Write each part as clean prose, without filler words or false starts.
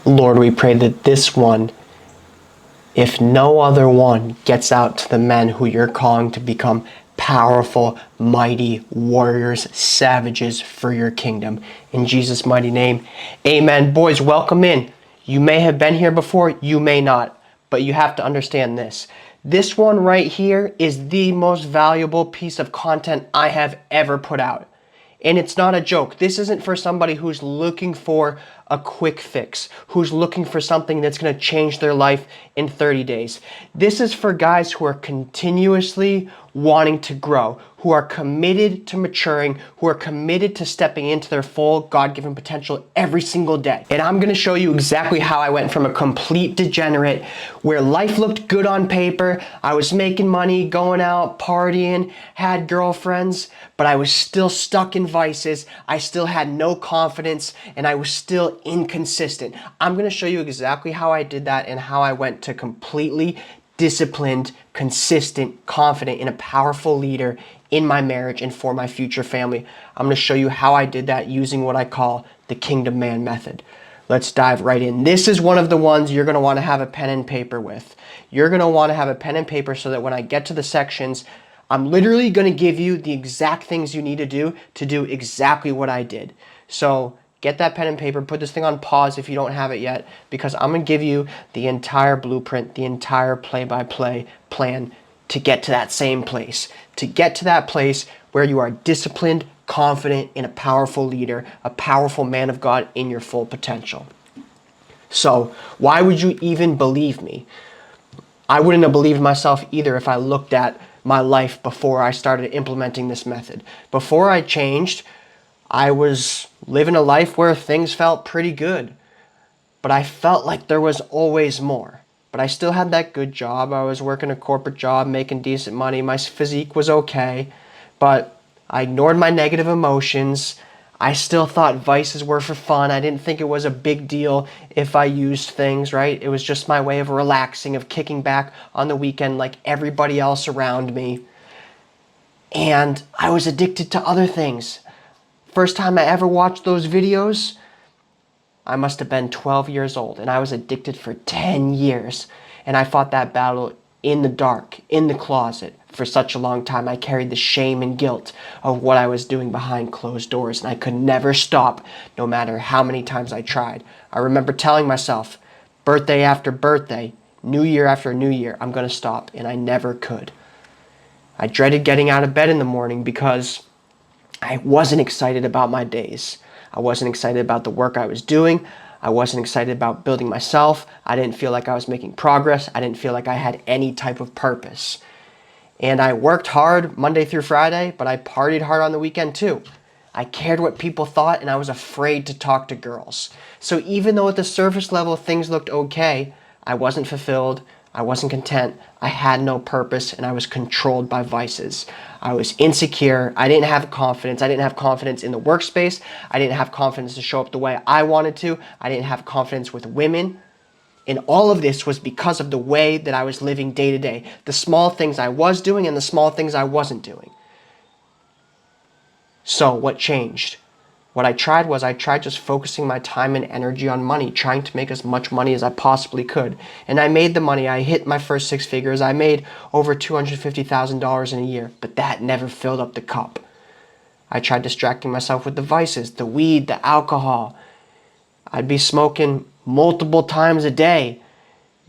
Lord, we pray that this one, if no other one, gets out to the men who you're calling to become powerful, mighty warriors, savages for your kingdom. In Jesus' mighty name, amen. Boys, welcome in. You may have been here before, you may not, but you have to understand this. This one right here is the most valuable piece of content I have ever put out. And it's not a joke. This isn't for somebody who's looking for a quick fix, who's looking for something that's going to change their life in 30 days. This is for guys who are continuously wanting to grow, who are committed to maturing, who are committed to stepping into their full God-given potential every single day. And I'm going to show you exactly how I went from a complete degenerate where life looked good on paper, I was making money, going out, partying, had girlfriends, but I was still stuck in vices, I still had no confidence, and I was still inconsistent. I'm going to show you exactly how I did that and how I went to completely disciplined, consistent, confident, and a powerful leader in my marriage and for my future family. I'm going to show you how I did that using what I call the Kingdom Man method. Let's dive right in. This is one of the ones you're going to want to have a pen and paper with. You're going to want to have a pen and paper so that when I get to the sections, I'm literally going to give you the exact things you need to do exactly what I did. So get that pen and paper, put this thing on pause if you don't have it yet, because I'm going to give you the entire blueprint, the entire play-by-play plan to get to that same place, to get to that place where you are disciplined, confident, and a powerful leader, a powerful man of God in your full potential. So why would you even believe me? I wouldn't have believed myself either if I looked at my life before I started implementing this method. Before I changed, I was living a life where things felt pretty good, but I felt like there was always more. But I still had that good job. I was working a corporate job, making decent money. My physique was okay, but I ignored my negative emotions. I still thought vices were for fun. I didn't think it was a big deal if I used things, right? It was just my way of relaxing, of kicking back on the weekend like everybody else around me. And I was addicted to other things. First time I ever watched those videos, I must have been 12 years old, and I was addicted for 10 years. And I fought that battle in the dark, in the closet, for such a long time. I carried the shame and guilt of what I was doing behind closed doors, and I could never stop, no matter how many times I tried. I remember telling myself, birthday after birthday, new year after new year, I'm going to stop, and I never could. I dreaded getting out of bed in the morning because I wasn't excited about my days. I wasn't excited about the work I was doing. I wasn't excited about building myself. I didn't feel like I was making progress. I didn't feel like I had any type of purpose. And I worked hard Monday through Friday, but I partied hard on the weekend too. I cared what people thought, and I was afraid to talk to girls. So even though at the surface level things looked okay, I wasn't fulfilled, I wasn't content, I had no purpose, and I was controlled by vices. I was insecure, I didn't have confidence in the workspace, I didn't have confidence to show up the way I wanted to, I didn't have confidence with women. And all of this was because of the way that I was living day to day. The small things I was doing and the small things I wasn't doing. So what changed? What I tried just focusing my time and energy on money, trying to make as much money as I possibly could. And I made the money. I hit my first 6 figures. I made over $250,000 in a year, but that never filled up the cup. I tried distracting myself with the vices, the weed, the alcohol. I'd be smoking multiple times a day,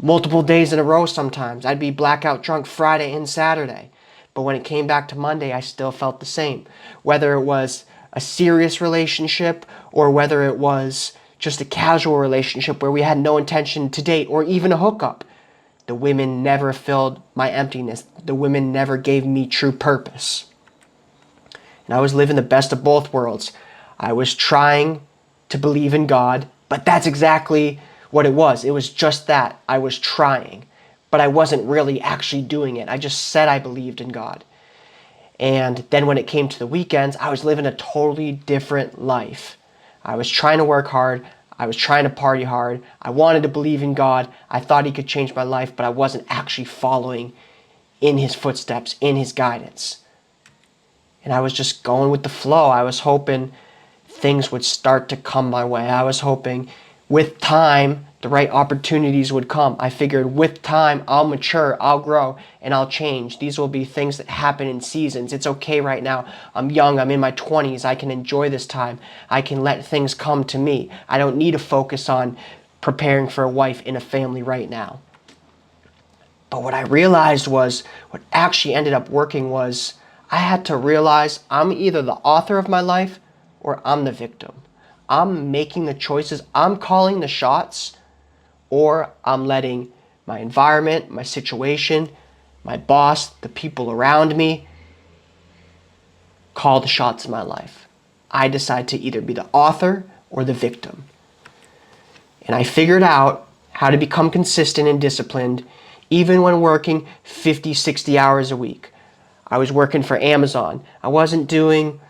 multiple days in a row sometimes. I'd be blackout drunk Friday and Saturday. But when it came back to Monday, I still felt the same. Whether it was a serious relationship or whether it was just a casual relationship where we had no intention to date or even a hookup, the women never filled my emptiness. The women never gave me true purpose. And I was living the best of both worlds. I was trying to believe in God, but that's exactly what it was. It was just that. I was trying, but I wasn't really actually doing it. I just said I believed in God. And then when it came to the weekends, I was living a totally different life. I was trying to work hard. I was trying to party hard. I wanted to believe in God. I thought he could change my life, but I wasn't actually following in his footsteps, in his guidance. And I was just going with the flow. I was hoping things would start to come my way. I was hoping With time, the right opportunities would come. I figured with time, I'll mature, I'll grow, and I'll change. These will be things that happen in seasons. It's okay right now. I'm young, I'm in my 20s. I can enjoy this time. I can let things come to me. I don't need to focus on preparing for a wife and a family right now. But what I realized was, what actually ended up working was, I had to realize I'm either the author of my life or I'm the victim. I'm making the choices, I'm calling the shots, or I'm letting my environment, my situation, my boss, the people around me call the shots in my life. I decide to either be the author or the victim. And I figured out how to become consistent and disciplined even when working 50, 60 hours a week. I was working for Amazon. I wasn't doing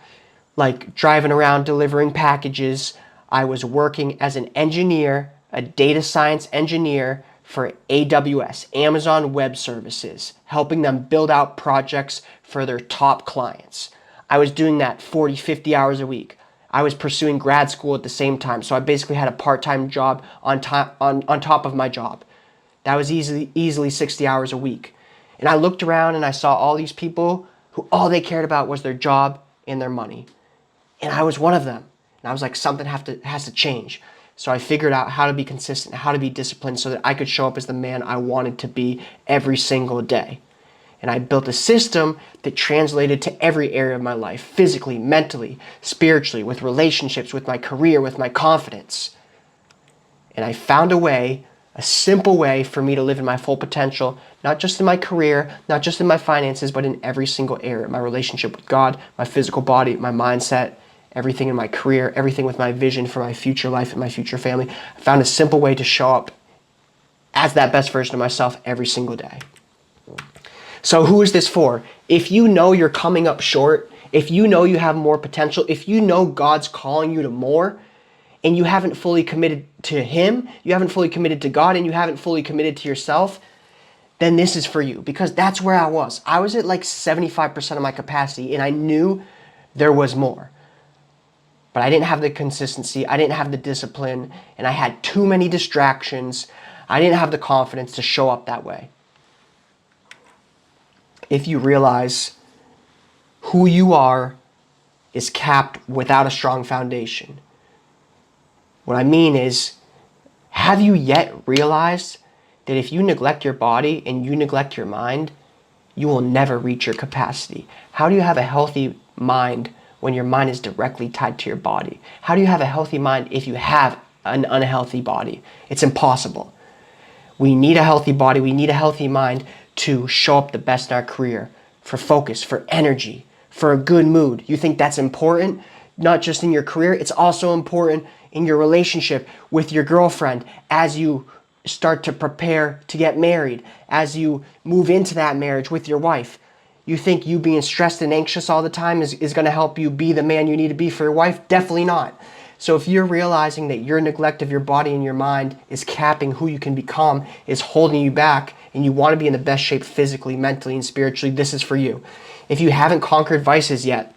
like driving around delivering packages. I was working as an engineer, a data science engineer for AWS, Amazon Web Services, helping them build out projects for their top clients. I was doing that 40, 50 hours a week. I was pursuing grad school at the same time, so I basically had a part-time job on top of my job. That was easily 60 hours a week. And I looked around and I saw all these people who all they cared about was their job and their money. And I was one of them. And I was like, something has to change. So I figured out how to be consistent, how to be disciplined so that I could show up as the man I wanted to be every single day. And I built a system that translated to every area of my life, physically, mentally, spiritually, with relationships, with my career, with my confidence. And I found a way, a simple way for me to live in my full potential, not just in my career, not just in my finances, but in every single area. My relationship with God, my physical body, my mindset, everything in my career, everything with my vision for my future life and my future family. I found a simple way to show up as that best version of myself every single day. So who is this for? If you know you're coming up short, if you know you have more potential, if you know God's calling you to more, and you haven't fully committed to Him, you haven't fully committed to God, and you haven't fully committed to yourself, then this is for you. Because that's where I was. I was at like 75% of my capacity, and I knew there was more. But I didn't have the consistency, I didn't have the discipline, and I had too many distractions. I didn't have the confidence to show up that way. If you realize who you are is capped without a strong foundation. What I mean is, have you yet realized that if you neglect your body and you neglect your mind, you will never reach your capacity? How do you have a healthy mind when your mind is directly tied to your body? How do you have a healthy mind if you have an unhealthy body? It's impossible. We need a healthy body, we need a healthy mind to show up the best in our career, for focus, for energy, for a good mood. You think that's important? Not just in your career, it's also important in your relationship with your girlfriend as you start to prepare to get married, as you move into that marriage with your wife. You think you being stressed and anxious all the time is going to help you be the man you need to be for your wife? Definitely not. So if you're realizing that your neglect of your body and your mind is capping who you can become, is holding you back, and you want to be in the best shape physically, mentally, and spiritually, this is for you. If you haven't conquered vices yet,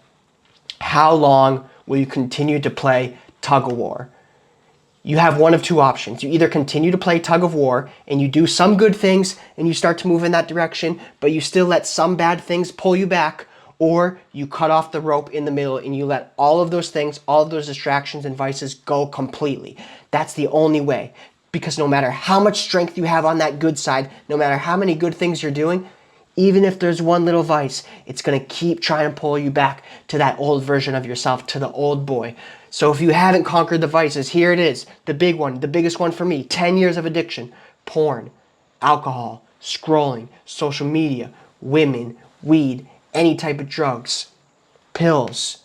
how long will you continue to play tug of war? You have one of two options. You either continue to play tug of war and you do some good things and you start to move in that direction, but you still let some bad things pull you back, or you cut off the rope in the middle and you let all of those things, all of those distractions and vices go completely. That's the only way. Because no matter how much strength you have on that good side, no matter how many good things you're doing, even if there's one little vice, it's going to keep trying to pull you back to that old version of yourself, to the old boy. So if you haven't conquered the vices, here it is, the big one, the biggest one for me, 10 years of addiction: porn, alcohol, scrolling, social media, women, weed, any type of drugs, pills,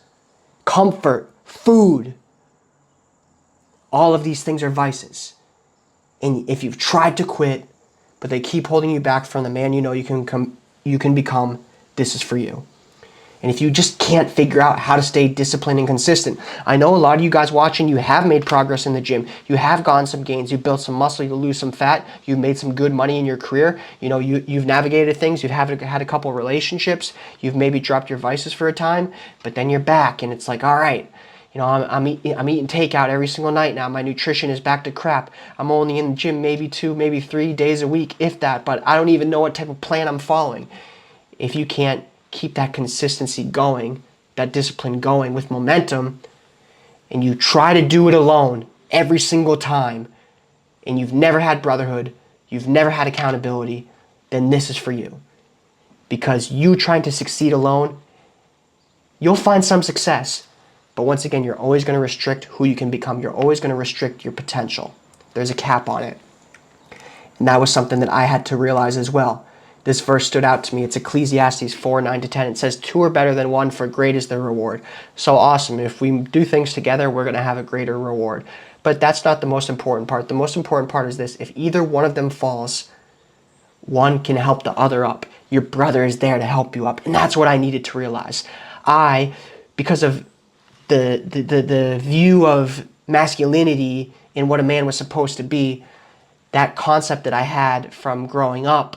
comfort, food. All of these things are vices. And if you've tried to quit, but they keep holding you back from the man you know you can become, this is for you. And if you just can't figure out how to stay disciplined and consistent, I know a lot of you guys watching, you have made progress in the gym. You have gotten some gains. You've built some muscle. You lose some fat. You've made some good money in your career. You know, you've navigated things. You've had a couple relationships. You've maybe dropped your vices for a time, but then you're back and it's like, all right, You know, I'm eating takeout every single night now. My nutrition is back to crap. I'm only in the gym maybe 2, maybe 3 days a week, if that, but I don't even know what type of plan I'm following. If you can't keep that consistency going, that discipline going with momentum, and you try to do it alone every single time, and you've never had brotherhood, you've never had accountability, then this is for you. Because you trying to succeed alone, you'll find some success. But once again, you're always going to restrict who you can become. You're always going to restrict your potential. There's a cap on it. And that was something that I had to realize as well. This verse stood out to me. It's Ecclesiastes 4:9-10. It says, 2 are better than 1, for great is their reward. So awesome. If we do things together, we're going to have a greater reward. But that's not the most important part. The most important part is this. If either one of them falls, one can help the other up. Your brother is there to help you up. And that's what I needed to realize. Because of the view of masculinity and what a man was supposed to be, that concept that I had from growing up,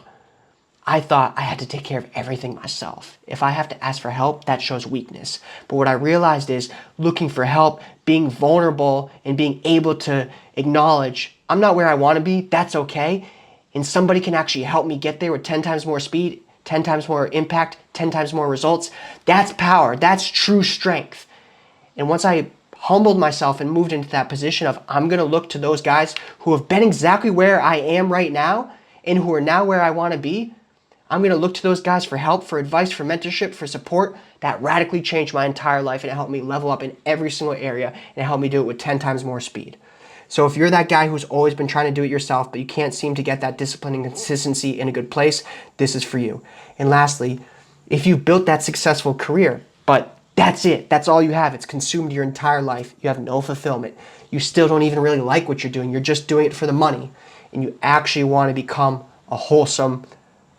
I thought I had to take care of everything myself. If I have to ask for help, that shows weakness. But what I realized is looking for help, being vulnerable, and being able to acknowledge, I'm not where I want to be, that's okay. And somebody can actually help me get there with 10 times more speed, 10 times more impact, 10 times more results. That's power. That's true strength. And once I humbled myself and moved into that position of I'm going to look to those guys who have been exactly where I am right now and who are now where I want to be, I'm going to look to those guys for help, for advice, for mentorship, for support. That radically changed my entire life, and it helped me level up in every single area, and it helped me do it with 10 times more speed. So if you're that guy who's always been trying to do it yourself, but you can't seem to get that discipline and consistency in a good place, this is for you. And lastly, if you've built that successful career, but that's it, that's all you have, it's consumed your entire life, you have no fulfillment, you still don't even really like what you're doing, you're just doing it for the money, and you actually want to become a wholesome,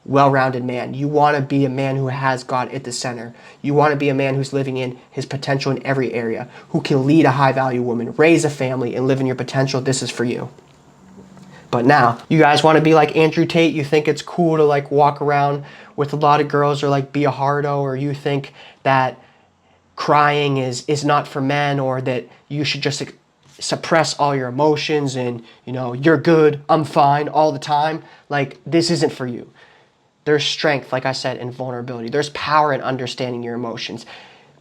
well-rounded man. You want to be a man who has God at the center. You want to be a man who's living in his potential in every area, who can lead a high-value woman, raise a family, and live in your potential. This is for you. But now, you guys want to be like Andrew Tate. You think it's cool to like walk around with a lot of girls or like be a hardo, or you think that crying is not for men, or that you should just suppress all your emotions and, you know, you're good, I'm fine all the time. Like, this isn't for you. There's strength, like I said, in vulnerability. There's power in understanding your emotions.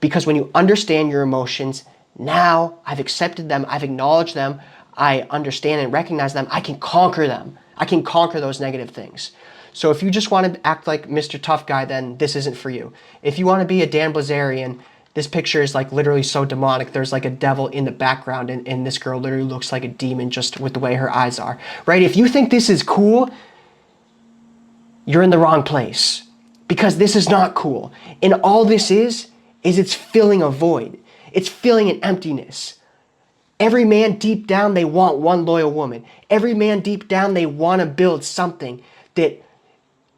Because when you understand your emotions, now I've accepted them, I've acknowledged them, I understand and recognize them, I can conquer them. I can conquer those negative things. So if you just want to act like Mr. Tough Guy, then this isn't for you. If you want to be a Dan Blazarian, this picture is like literally so demonic. There's like a devil in the background, and this girl literally looks like a demon just with the way her eyes are. Right? If you think this is cool, you're in the wrong place, because this is not cool. And all this is it's filling a void. It's filling an emptiness. Every man deep down, they want one loyal woman. Every man deep down, they want to build something that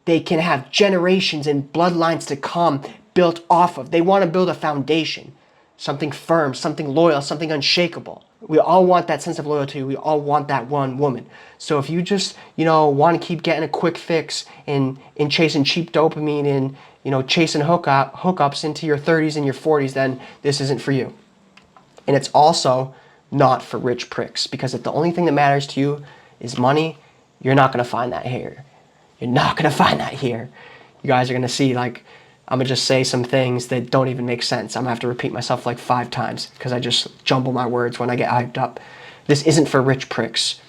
they can have generations and bloodlines to come built off of. They want to build a foundation, something firm, something loyal, something unshakable. We all want that sense of loyalty. We all want that one woman. So if you just, want to keep getting a quick fix and chasing cheap dopamine and, chasing hookups into your 30s and your 40s, then this isn't for you. And it's also not for rich pricks, because if the only thing that matters to you is money, you're not going to find that here. You're not going to find that here. You guys are going to see, like, I'm going to just say some things that don't even make sense. I'm going to have to repeat myself like 5 times because I just jumble my words when I get hyped up. This isn't for rich pricks.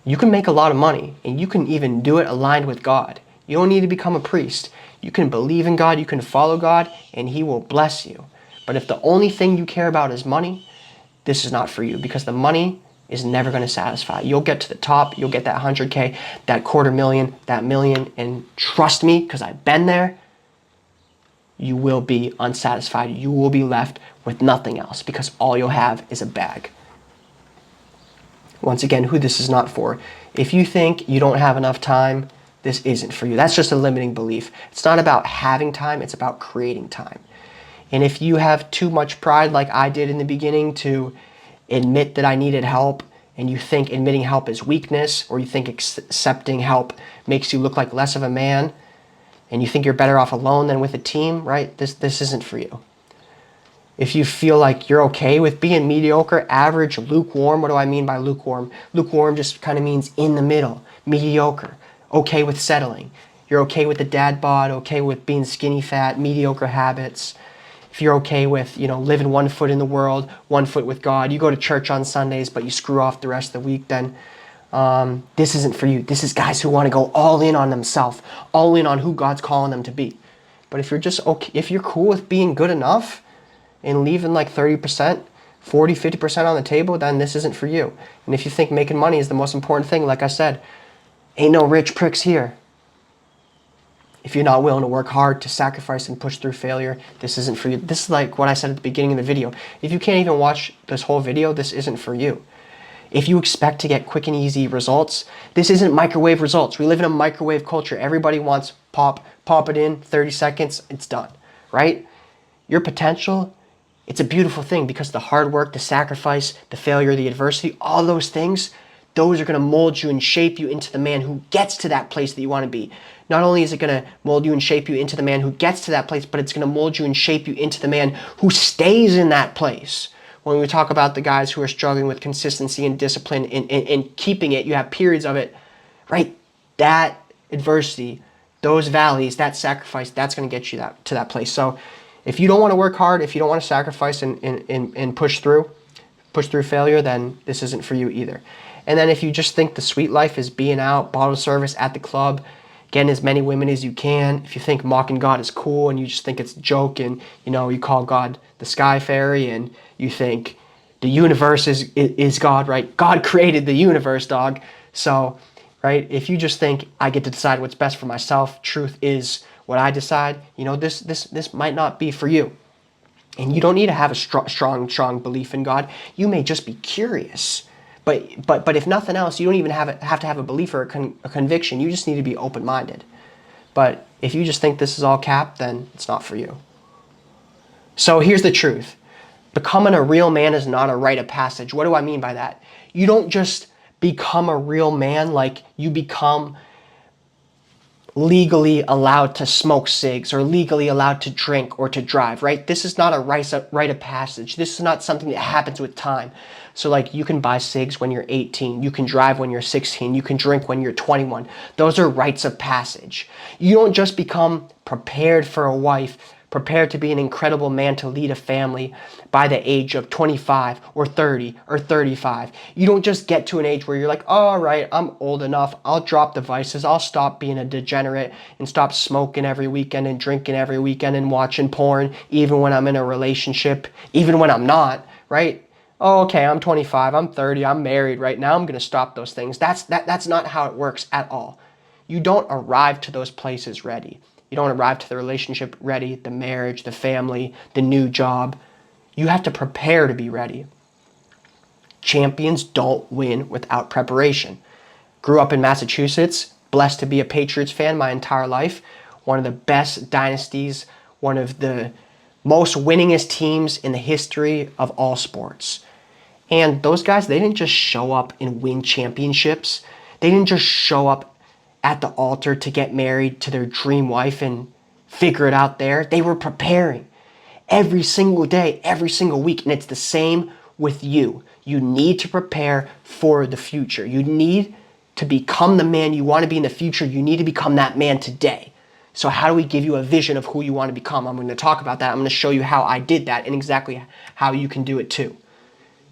You can make a lot of money, and you can even do it aligned with God. You don't need to become a priest. You can believe in God, you can follow God, and He will bless you. But if the only thing you care about is money, this is not for you, because the money is never going to satisfy. You'll get to the top, you'll get that 100K, that $250,000, that million, and trust me, because I've been there, you will be unsatisfied. You will be left with nothing else, because all you'll have is a bag. Once again, who this is not for. If you think you don't have enough time, this isn't for you. That's just a limiting belief. It's not about having time, it's about creating time. And if you have too much pride, like I did in the beginning, to admit that I needed help, and you think admitting help is weakness, or you think accepting help makes you look like less of a man, and you think you're better off alone than with a team, right? This isn't for you. If you feel like you're okay with being mediocre, average, lukewarm, what do I mean by lukewarm? Lukewarm just kind of means in the middle, mediocre, okay with settling. You're okay with the dad bod, okay with being skinny fat, mediocre habits. If you're okay with, living one foot in the world, one foot with God, you go to church on Sundays, but you screw off the rest of the week, then this isn't for you. This is guys who want to go all in on themselves, all in on who God's calling them to be. But if you're just okay, if you're cool with being good enough and leaving like 30%, 40, 50% on the table, then this isn't for you. And if you think making money is the most important thing, like I said, ain't no rich pricks here. If you're not willing to work hard, to sacrifice and push through failure, this isn't for you. This is like what I said at the beginning of the video. If you can't even watch this whole video, this isn't for you. If you expect to get quick and easy results, this isn't microwave results. We live in a microwave culture. Everybody wants pop it in, 30 seconds, it's done, right? Your potential, it's a beautiful thing because the hard work, the sacrifice, the failure, the adversity, all those things, those are going to mold you and shape you into the man who gets to that place that you want to be. Not only is it going to mold you and shape you into the man who gets to that place, but it's going to mold you and shape you into the man who stays in that place. When we talk about the guys who are struggling with consistency and discipline and keeping it, you have periods of it, right? That adversity, those valleys, that sacrifice, that's going to get you to that place. So if you don't want to work hard, if you don't want to sacrifice and push through failure, then this isn't for you either. And then if you just think the sweet life is being out, bottle service at the club, getting as many women as you can, if you think mocking God is cool and you just think it's a joke and, you call God the sky fairy and you think the universe is God, right? God created the universe, dog. So, right, if you just think I get to decide what's best for myself, truth is what I decide, this might not be for you. And you don't need to have a strong belief in God. You may just be curious. But if nothing else, you don't even have to have a belief or a conviction. You just need to be open-minded. But if you just think this is all cap, then it's not for you. So here's the truth. Becoming a real man is not a rite of passage. What do I mean by that? You don't just become a real man like you become legally allowed to smoke cigs or legally allowed to drink or to drive, right? This is not a rite of passage. This is not something that happens with time. So like you can buy cigs when you're 18, you can drive when you're 16, you can drink when you're 21. Those are rites of passage. You don't just become prepared for a wife, prepared to be an incredible man to lead a family by the age of 25 or 30 or 35. You don't just get to an age where you're like, oh, all right, I'm old enough. I'll drop the vices. I'll stop being a degenerate and stop smoking every weekend and drinking every weekend and watching porn, even when I'm in a relationship, even when I'm not, right? Oh, okay, I'm 25, I'm 30, I'm married right now. I'm going to stop those things. That's not how it works at all. You don't arrive to those places ready. You don't arrive to the relationship ready, the marriage, the family, the new job. You have to prepare to be ready. Champions don't win without preparation. Grew up in Massachusetts, blessed to be a Patriots fan my entire life. One of the best dynasties, one of the most winningest teams in the history of all sports. And those guys, they didn't just show up and win championships. They didn't just show up at the altar to get married to their dream wife and figure it out there. They were preparing every single day, every single week. And it's the same with you. You need to prepare for the future. You need to become the man you want to be in the future. You need to become that man today. So how do we give you a vision of who you want to become? I'm going to talk about that. I'm going to show you how I did that and exactly how you can do it too.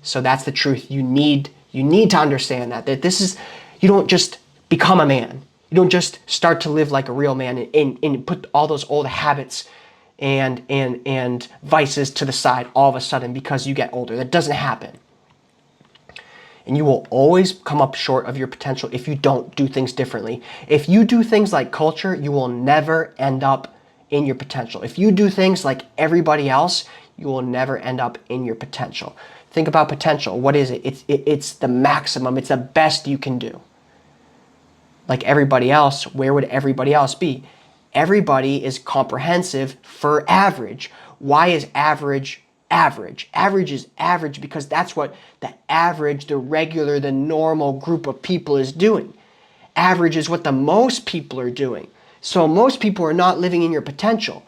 So that's the truth. You need to understand that this is, you don't just become a man. You don't just start to live like a real man and put all those old habits and vices to the side all of a sudden because you get older. That doesn't happen. And you will always come up short of your potential if you don't do things differently. If you do things like culture, you will never end up in your potential. If you do things like everybody else, you will never end up in your potential. Think about potential. What is it? It's the maximum. It's the best you can do. Like everybody else, where would everybody else be? Everybody is comprehensive for average. Why is average average? Average is average because that's what the average, the regular, the normal group of people is doing. Average is what the most people are doing. So most people are not living in your potential.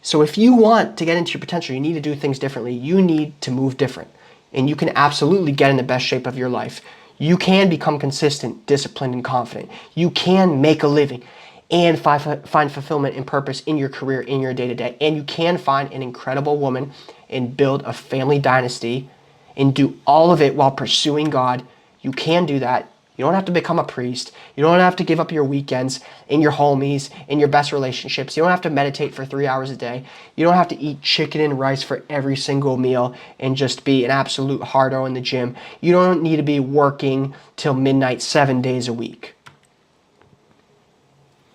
So if you want to get into your potential, you need to do things differently. You need to move different. And you can absolutely get in the best shape of your life. You can become consistent, disciplined, and confident. You can make a living and find fulfillment and purpose in your career, in your day-to-day. And you can find an incredible woman and build a family dynasty and do all of it while pursuing God. You can do that. You don't have to become a priest. You don't have to give up your weekends and your homies and your best relationships. You don't have to meditate for 3 hours a day. You don't have to eat chicken and rice for every single meal and just be an absolute hardo in the gym. You don't need to be working till midnight 7 days a week.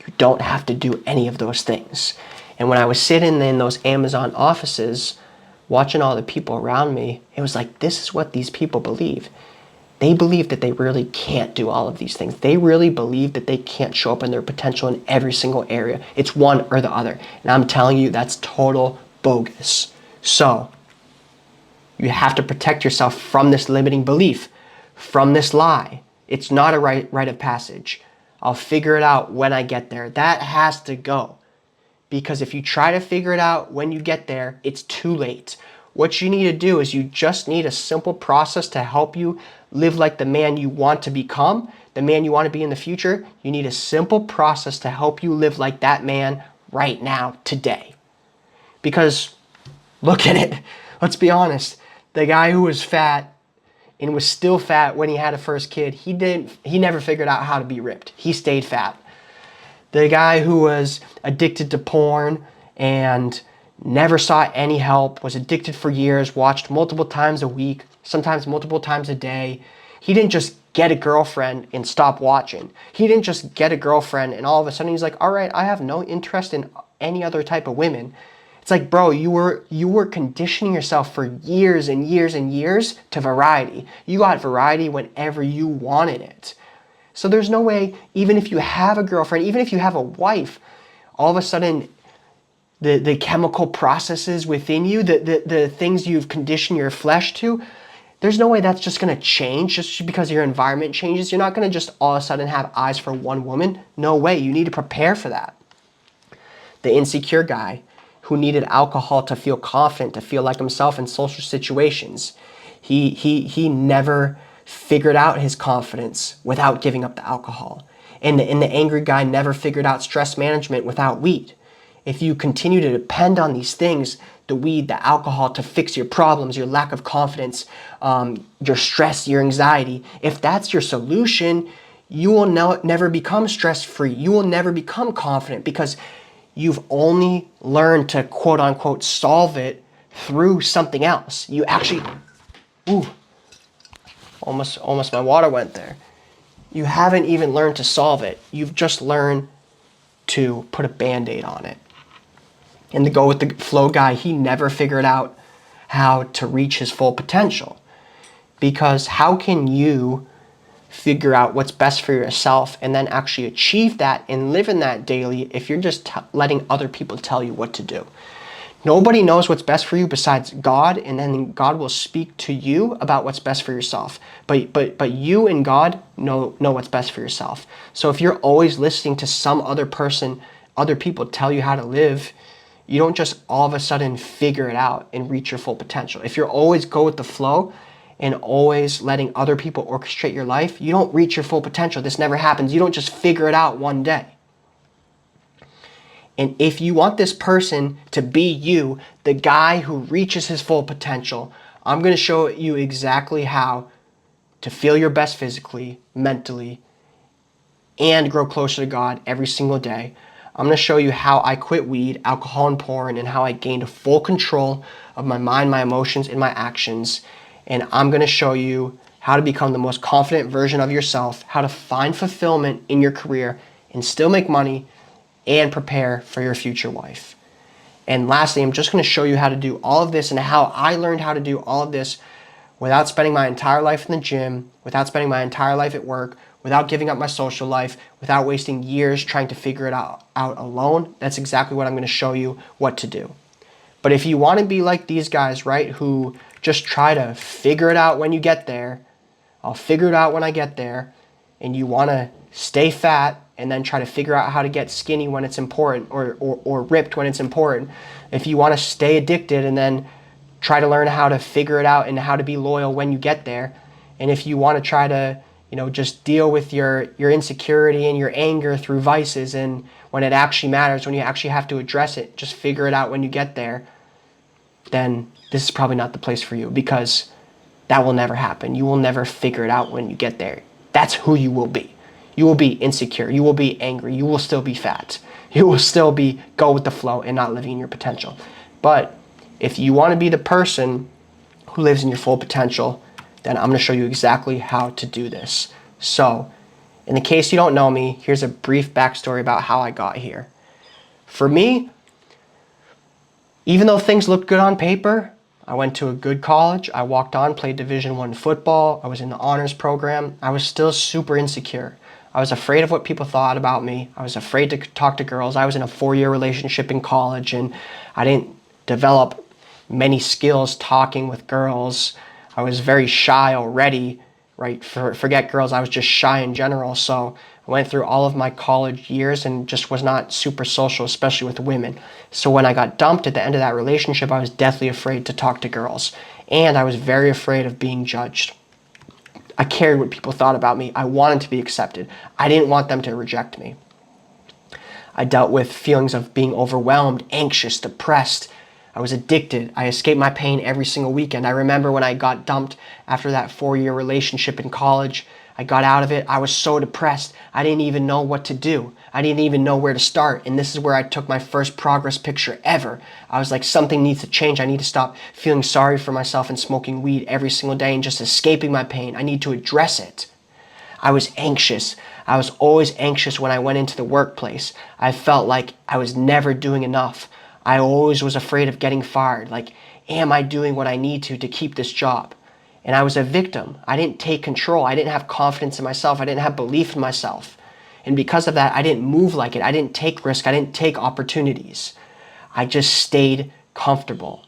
You don't have to do any of those things. And when I was sitting in those Amazon offices, watching all the people around me, it was like, this is what these people believe. They believe that they really can't do all of these things. They really believe that they can't show up in their potential in every single area. It's one or the other. And I'm telling you, that's total bogus. So, you have to protect yourself from this limiting belief, from this lie. It's not a rite of passage. I'll figure it out when I get there. That has to go. Because if you try to figure it out when you get there, it's too late. What you need to do is you just need a simple process to help you live like the man you want to become, the man you want to be in the future. You need a simple process to help you live like that man right now, today. Because look at it. Let's be honest. The guy who was fat and was still fat when he had a first kid, he never figured out how to be ripped. He stayed fat. The guy who was addicted to porn and never sought any help, was addicted for years, watched multiple times a week, sometimes multiple times a day. He didn't just get a girlfriend and stop watching. He didn't just get a girlfriend and all of a sudden he's like, all right, I have no interest in any other type of women. It's like, bro, you were conditioning yourself for years and years and years to variety. You got variety whenever you wanted it. So there's no way, even if you have a girlfriend, even if you have a wife, all of a sudden the chemical processes within you, the things you've conditioned your flesh to, there's no way that's just going to change just because your environment changes. You're not going to just all of a sudden have eyes for one woman. No way. You need to prepare for that. The insecure guy who needed alcohol to feel confident, to feel like himself in social situations. He never figured out his confidence without giving up the alcohol. And the angry guy never figured out stress management without weed. If you continue to depend on these things, the weed, the alcohol, to fix your problems, your lack of confidence, your stress, your anxiety, if that's your solution, you will never become stress-free. You will never become confident because you've only learned to quote unquote solve it through something else. You actually, almost my water went there. You haven't even learned to solve it. You've just learned to put a Band-Aid on it. And to go with the flow guy, he never figured out how to reach his full potential. Because how can you figure out what's best for yourself and then actually achieve that and live in that daily if you're just letting other people tell you what to do? Nobody knows what's best for you besides God, and then God will speak to you about what's best for yourself. But you and God know what's best for yourself. So if you're always listening to some other person, other people tell you how to live, you don't just all of a sudden figure it out and reach your full potential. If you're always go with the flow and always letting other people orchestrate your life, you don't reach your full potential. This never happens. You don't just figure it out one day. And if you want this person to be you, the guy who reaches his full potential, I'm going to show you exactly how to feel your best physically, mentally, and grow closer to God every single day. I'm going to show you how I quit weed, alcohol, and porn, and how I gained full control of my mind, my emotions, and my actions. And I'm going to show you how to become the most confident version of yourself, how to find fulfillment in your career and still make money and prepare for your future wife. And lastly, I'm just going to show you how to do all of this and how I learned how to do all of this without spending my entire life in the gym, without spending my entire life at work, without giving up my social life, without wasting years trying to figure it out alone. That's exactly what I'm going to show you what to do. But if you want to be like these guys, right, who just try to figure it out when you get there, I'll figure it out when I get there, and you want to stay fat and then try to figure out how to get skinny when it's important, or ripped when it's important. If you want to stay addicted and then try to learn how to figure it out and how to be loyal when you get there. And if you want to try to, just deal with your insecurity and your anger through vices, and when it actually matters, when you actually have to address it, just figure it out when you get there, then this is probably not the place for you, because that will never happen. You will never figure it out when you get there. That's who you will be. You will be insecure. You will be angry. You will still be fat. You will still be go with the flow and not living in your potential. But if you want to be the person who lives in your full potential, then I'm going to show you exactly how to do this. So, in the case you don't know me, here's a brief backstory about how I got here. For me, even though things looked good on paper, I went to a good college, I walked on, played Division I football, I was in the honors program, I was still super insecure. I was afraid of what people thought about me. I was afraid to talk to girls. I was in a 4-year relationship in college, and I didn't develop many skills talking with girls. I was very shy already, right? Forget girls, I was just shy in general. So I went through all of my college years and just was not super social, especially with women. So when I got dumped at the end of that relationship, I was deathly afraid to talk to girls. And I was very afraid of being judged. I cared what people thought about me. I wanted to be accepted. I didn't want them to reject me. I dealt with feelings of being overwhelmed, anxious, depressed. I was addicted. I escaped my pain every single weekend. I remember when I got dumped after that 4-year relationship in college, I got out of it. I was so depressed. I didn't even know what to do. I didn't even know where to start. And this is where I took my first progress picture ever. I was like, something needs to change. I need to stop feeling sorry for myself and smoking weed every single day and just escaping my pain. I need to address it. I was anxious. I was always anxious when I went into the workplace. I felt like I was never doing enough. I always was afraid of getting fired. Like, am I doing what I need to keep this job? And I was a victim. I didn't take control. I didn't have confidence in myself. I didn't have belief in myself. And because of that, I didn't move like it. I didn't take risk. I didn't take opportunities. I just stayed comfortable.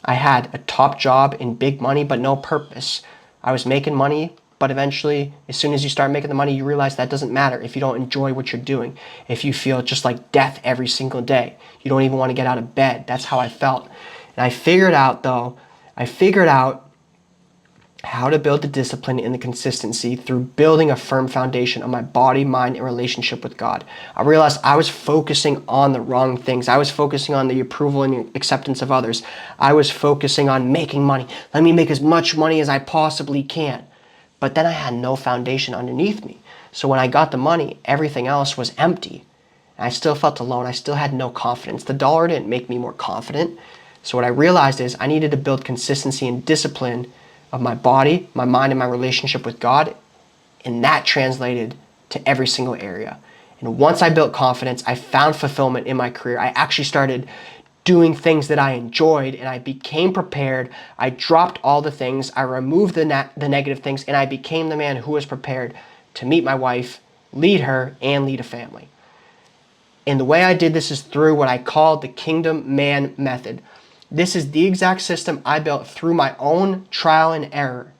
I had a top job in big money, but no purpose. I was making money, but eventually, as soon as you start making the money, you realize that doesn't matter if you don't enjoy what you're doing. If you feel just like death every single day, you don't even want to get out of bed. That's how I felt. And I figured out how to build the discipline and the consistency through building a firm foundation of my body, mind, and relationship with God. I realized I was focusing on the wrong things. I was focusing on the approval and acceptance of others. I was focusing on making money. Let me make as much money as I possibly can. But then I had no foundation underneath me. So when I got the money, everything else was empty. And I still felt alone. I still had no confidence. The dollar didn't make me more confident. So what I realized is I needed to build consistency and discipline of my body, my mind, and my relationship with God. And that translated to every single area. And once I built confidence, I found fulfillment in my career. I actually started doing things that I enjoyed, and I became prepared. I dropped all the things. I removed the negative things, and I became the man who was prepared to meet my wife, lead her, and lead a family. And the way I did this is through what I called the Kingdom Man Method. This is the exact system I built through my own trial and error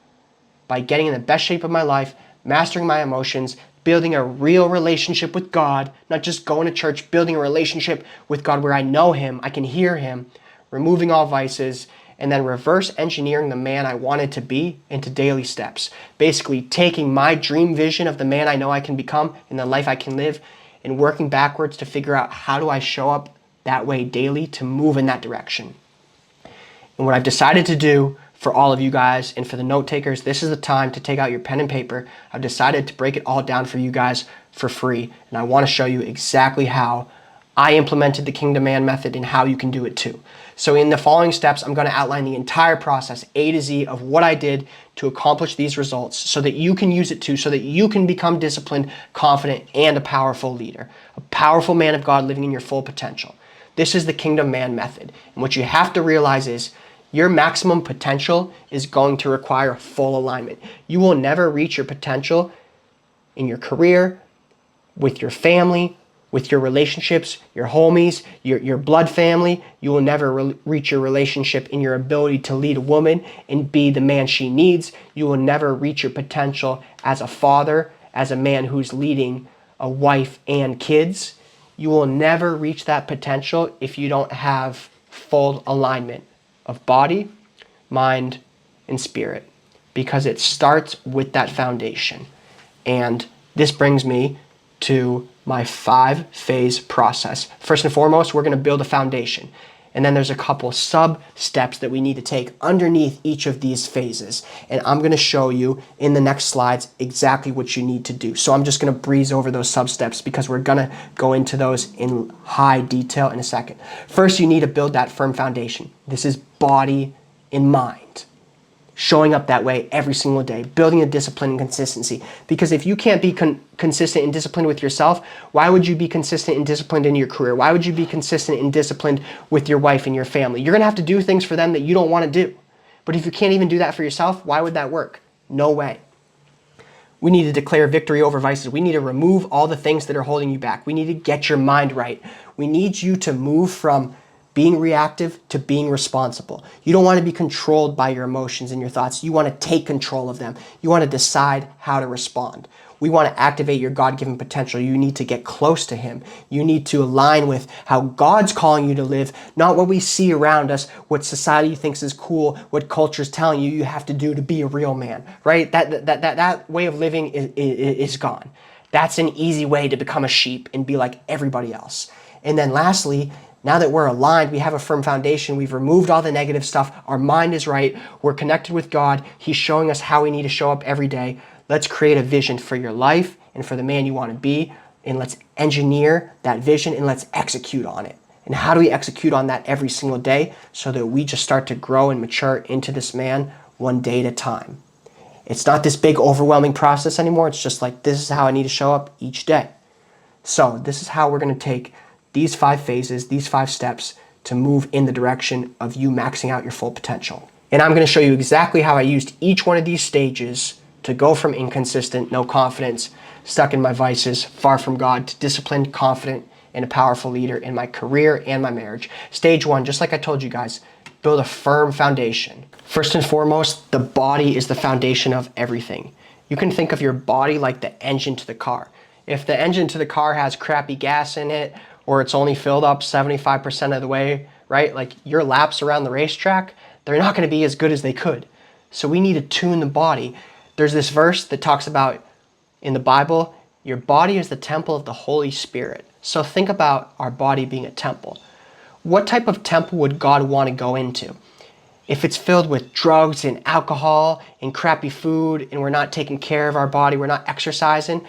by getting in the best shape of my life, mastering my emotions, building a real relationship with God, not just going to church, building a relationship with God where I know Him, I can hear Him, removing all vices, and then reverse engineering the man I wanted to be into daily steps. Basically taking my dream vision of the man I know I can become and the life I can live and working backwards to figure out how do I show up that way daily to move in that direction. And what I've decided to do for all of you guys and for the note takers, this is the time to take out your pen and paper. I've decided to break it all down for you guys for free. And I want to show you exactly how I implemented the Kingdom Man Method and how you can do it too. So in the following steps, I'm going to outline the entire process, A to Z, of what I did to accomplish these results so that you can use it too, so that you can become disciplined, confident, and a powerful leader, a powerful man of God living in your full potential. This is the Kingdom Man Method. And what you have to realize is your maximum potential is going to require full alignment. You will never reach your potential in your career, with your family, with your relationships, your homies, your blood family. You will never reach your relationship in your ability to lead a woman and be the man she needs. You will never reach your potential as a father, as a man who's leading a wife and kids, you will never reach that potential if you don't have full alignment of body, mind, and spirit, because it starts with that foundation. And this brings me to my 5-phase process. First and foremost, we're going to build a foundation. And then there's a couple sub steps that we need to take underneath each of these phases. And I'm going to show you in the next slides exactly what you need to do. So I'm just going to breeze over those sub steps because we're going to go into those in high detail in a second. First, you need to build that firm foundation. This is body and mind. Showing up that way every single day, building a discipline and consistency. Because if you can't be consistent and disciplined with yourself, why would you be consistent and disciplined in your career? Why would you be consistent and disciplined with your wife and your family? You're gonna have to do things for them that you don't wanna do. But if you can't even do that for yourself, why would that work? No way. We need to declare victory over vices. We need to remove all the things that are holding you back. We need to get your mind right. We need you to move from being reactive to being responsible. You don't want to be controlled by your emotions and your thoughts. You want to take control of them. You want to decide how to respond. We want to activate your God-given potential. You need to get close to Him. You need to align with how God's calling you to live, not what we see around us, what society thinks is cool, what culture's telling you have to do to be a real man, right? That way of living is gone. That's an easy way to become a sheep and be like everybody else. And then lastly, now that we're aligned, we have a firm foundation, we've removed all the negative stuff, our mind is right, we're connected with God, He's showing us how we need to show up every day. Let's create a vision for your life and for the man you want to be, and let's engineer that vision and let's execute on it. And how do we execute on that every single day so that we just start to grow and mature into this man one day at a time? It's not this big overwhelming process anymore, it's just like this is how I need to show up each day. So this is how we're going to take these 5 phases, these 5 steps to move in the direction of you maxing out your full potential. And I'm going to show you exactly how I used each one of these stages to go from inconsistent, no confidence, stuck in my vices, far from God, to disciplined, confident, and a powerful leader in my career and my marriage. Stage 1, just like I told you guys, build a firm foundation. First and foremost, the body is the foundation of everything. You can think of your body like the engine to the car. If the engine to the car has crappy gas in it, or it's only filled up 75% of the way, right? Like your laps around the racetrack, they're not going to be as good as they could. So we need to tune the body. There's this verse that talks about in the Bible, your body is the temple of the Holy Spirit. So think about our body being a temple. What type of temple would God want to go into? If it's filled with drugs and alcohol and crappy food and we're not taking care of our body, we're not exercising,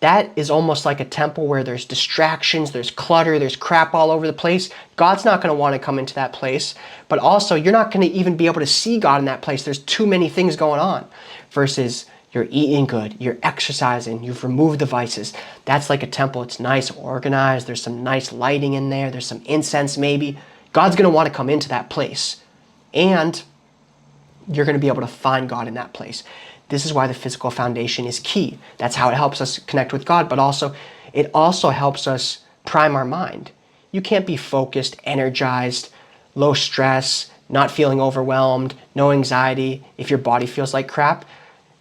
that is almost like a temple where there's distractions, there's clutter, there's crap all over the place. God's not going to want to come into that place, but also you're not going to even be able to see God in that place. There's too many things going on. Versus you're eating good, you're exercising, you've removed the vices. That's like a temple. It's nice, organized, there's some nice lighting in there, there's some incense maybe. God's going to want to come into that place. And you're going to be able to find God in that place. This is why the physical foundation is key. That's how it helps us connect with God, but also it also helps us prime our mind. You can't be focused, energized, low stress, not feeling overwhelmed, no anxiety if your body feels like crap.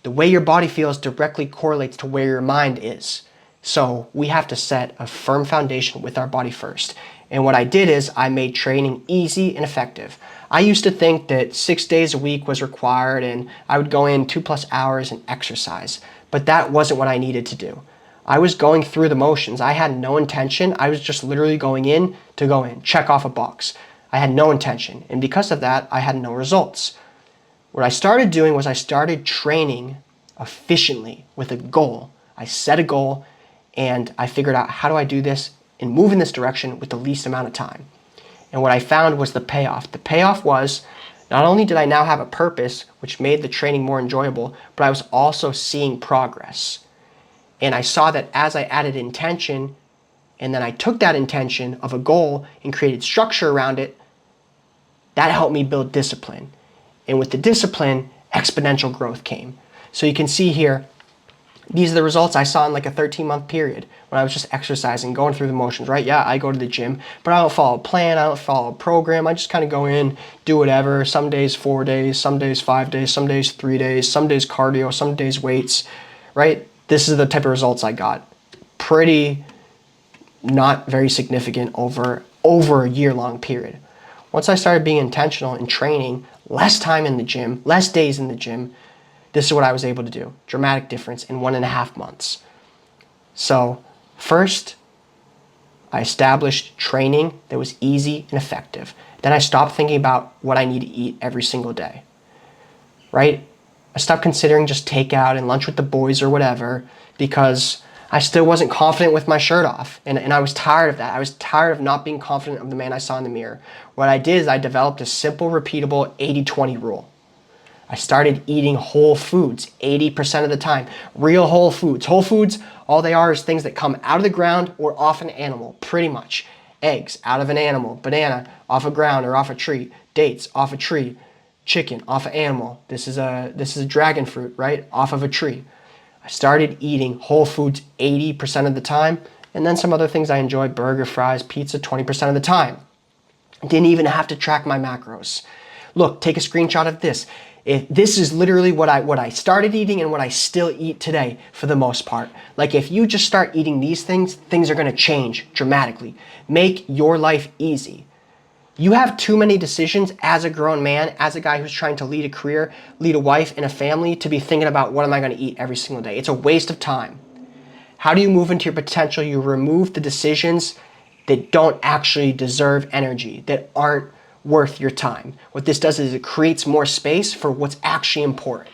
The way your body feels directly correlates to where your mind is. So we have to set a firm foundation with our body first. And what I did is I made training easy and effective. I used to think that 6 days a week was required and I would go in 2+ hours and exercise, but that wasn't what I needed to do. I was going through the motions. I had no intention. I was just literally going in to go in, check off a box. I had no intention, and because of that, I had no results. What I started doing was I started training efficiently with a goal. I set a goal and I figured out how do I do this and move in this direction with the least amount of time. And what I found was the payoff. The payoff was not only did I now have a purpose, which made the training more enjoyable, but I was also seeing progress. And I saw that as I added intention, and then I took that intention of a goal and created structure around it, that helped me build discipline. And with the discipline, exponential growth came. So you can see here, these are the results I saw in like a 13-month period when I was just exercising, going through the motions, right? Yeah, I go to the gym, but I don't follow a plan, I don't follow a program. I just kind of go in, do whatever. Some days 4 days, some days 5 days, some days 3 days, some days cardio, some days weights, right? this is the type of results I got. Pretty not very significant over a year-long period. Once I started being intentional in training, less time in the gym, less days in the gym, this is what I was able to do. Dramatic difference in 1.5 months. So first, I established training that was easy and effective. Then I stopped thinking about what I need to eat every single day, right? I stopped considering just takeout and lunch with the boys or whatever, because I still wasn't confident with my shirt off. And I was tired of that. I was tired of not being confident of the man I saw in the mirror. What I did is I developed a simple, repeatable 80-20 rule. I started eating whole foods 80% of the time. Real whole foods. Whole foods, all they are is things that come out of the ground or off an animal, pretty much. Eggs, out of an animal. Banana, off a ground or off a tree. Dates, off a tree. Chicken, off an animal. This is a dragon fruit, right? Off of a tree. I started eating whole foods 80% of the time, and then some other things I enjoy, burger, fries, pizza, 20% of the time. Didn't even have to track my macros. Look, take a screenshot of this. This is literally what I started eating and what I still eat today for the most part. Like, if you just start eating these things, things are gonna change dramatically. Make your life easy. You have too many decisions as a grown man, as a guy who's trying to lead a career, lead a wife and a family, to be thinking about what am I gonna eat every single day. It's a waste of time. How do you move into your potential? You remove the decisions that don't actually deserve energy, that aren't worth your time. What this does is it creates more space for what's actually important.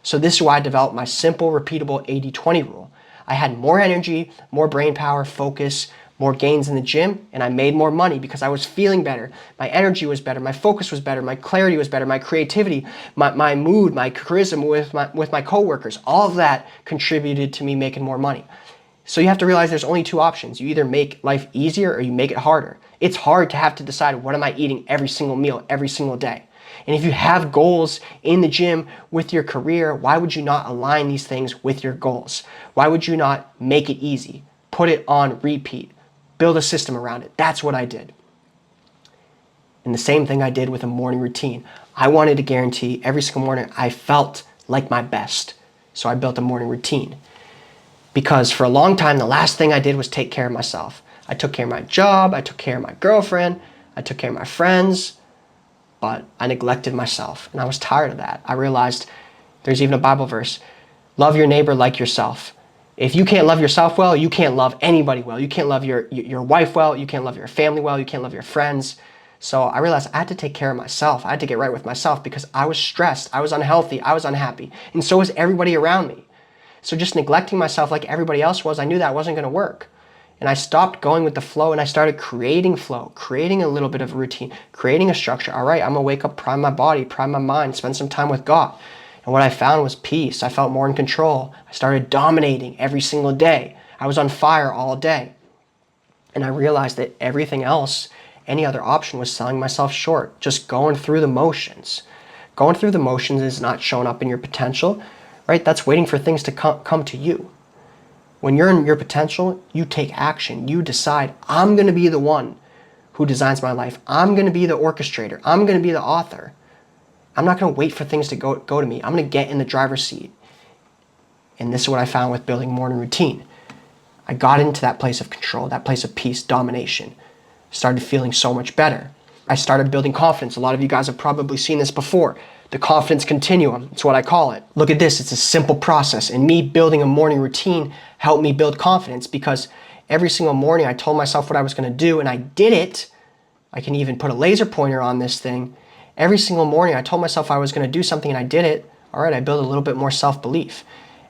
So this is why I developed my simple, repeatable 80-20 rule. I had more energy, more brain power, focus, more gains in the gym, and I made more money because I was feeling better. My energy was better, my focus was better, my clarity was better, my creativity, my mood, my charisma with my coworkers, all of that contributed to me making more money. So you have to realize there's only two options. You either make life easier or you make it harder. It's hard to have to decide, what am I eating every single meal, every single day? And if you have goals in the gym with your career, why would you not align these things with your goals? Why would you not make it easy? Put it on repeat. Build a system around it. That's what I did. And the same thing I did with a morning routine. I wanted to guarantee every single morning I felt like my best. So I built a morning routine. Because for a long time, the last thing I did was take care of myself. I took care of my job, I took care of my girlfriend, I took care of my friends, but I neglected myself, and I was tired of that. I realized there's even a Bible verse, love your neighbor like yourself. If you can't love yourself well, you can't love anybody well. You can't love your wife well, you can't love your family well, you can't love your friends. So I realized I had to take care of myself. I had to get right with myself because I was stressed, I was unhealthy, I was unhappy, and so was everybody around me. So just neglecting myself like everybody else was, I knew that wasn't gonna work. And I stopped going with the flow and I started creating flow, creating a little bit of a routine, creating a structure. All right, I'm gonna wake up, prime my body, prime my mind, spend some time with God. And what I found was peace. I felt more in control. I started dominating every single day. I was on fire all day. And I realized that everything else, any other option, was selling myself short, just going through the motions. Going through the motions is not showing up in your potential, right? That's waiting for things to come to you. When you're in your potential, you take action. You decide, I'm going to be the one who designs my life. I'm going to be the orchestrator. I'm going to be the author. I'm not going to wait for things to go to me. I'm going to get in the driver's seat. And this is what I found with building morning routine. I got into that place of control, that place of peace, domination. Started feeling so much better. I started building confidence. A lot of you guys have probably seen this before. The confidence continuum, it's what I call it. Look at this, it's a simple process. And me building a morning routine helped me build confidence because every single morning I told myself what I was gonna do and I did it. I can even put a laser pointer on this thing. Every single morning I told myself I was gonna do something and I did it. All right, I build a little bit more self-belief.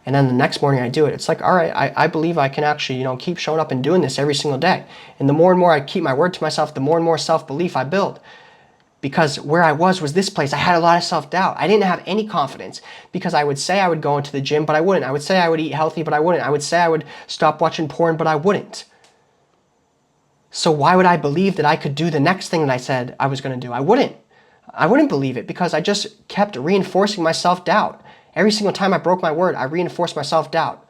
And then the next morning I do it. It's like, all right, I believe I can actually, keep showing up and doing this every single day. And the more and more I keep my word to myself, the more and more self-belief I build. Because where I was this place. I had a lot of self-doubt. I didn't have any confidence because I would say I would go into the gym, but I wouldn't. I would say I would eat healthy, but I wouldn't. I would say I would stop watching porn, but I wouldn't. So why would I believe that I could do the next thing that I said I was going to do? I wouldn't. I wouldn't believe it because I just kept reinforcing my self-doubt. Every single time I broke my word, I reinforced my self-doubt.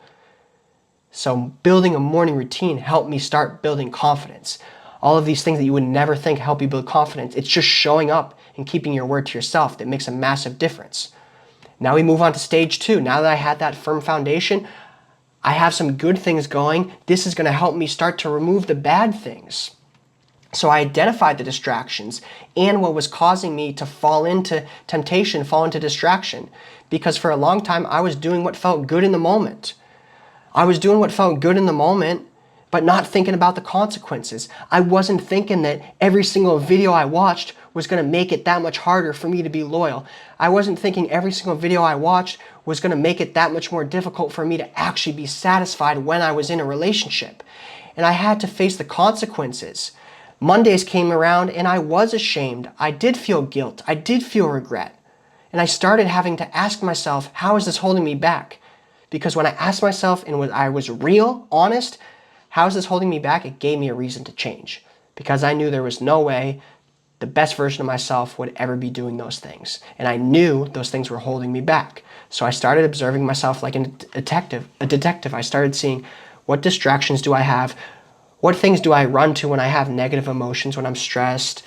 So building a morning routine helped me start building confidence. All of these things that you would never think help you build confidence. It's just showing up and keeping your word to yourself that makes a massive difference. Now we move on to stage 2. Now that I had that firm foundation, I have some good things going. This is going to help me start to remove the bad things. So I identified the distractions and what was causing me to fall into temptation, fall into distraction. Because for a long time, I was doing what felt good in the moment. I was doing what felt good in the moment, but not thinking about the consequences. I wasn't thinking that every single video I watched was going to make it that much harder for me to be loyal. I wasn't thinking every single video I watched was going to make it that much more difficult for me to actually be satisfied when I was in a relationship. And I had to face the consequences. Mondays came around and I was ashamed. I did feel guilt. I did feel regret. And I started having to ask myself, how is this holding me back? Because when I asked myself and I was real, honest, how is this holding me back? It gave me a reason to change. Because I knew there was no way the best version of myself would ever be doing those things. And I knew those things were holding me back. So I started observing myself like a detective. I started seeing, what distractions do I have? What things do I run to when I have negative emotions, when I'm stressed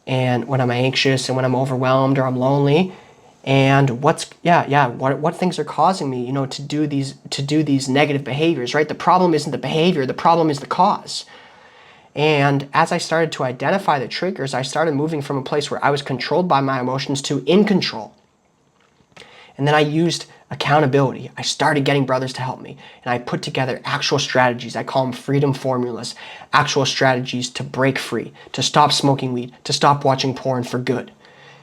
and when I'm anxious and when I'm overwhelmed or I'm lonely? And what things are causing me, to do these negative behaviors, right? The problem isn't the behavior, the problem is the cause. And as I started to identify the triggers, I started moving from a place where I was controlled by my emotions to in control. And then I used accountability. I started getting brothers to help me. And I put together actual strategies. I call them freedom formulas. Actual strategies to break free, to stop smoking weed, to stop watching porn for good.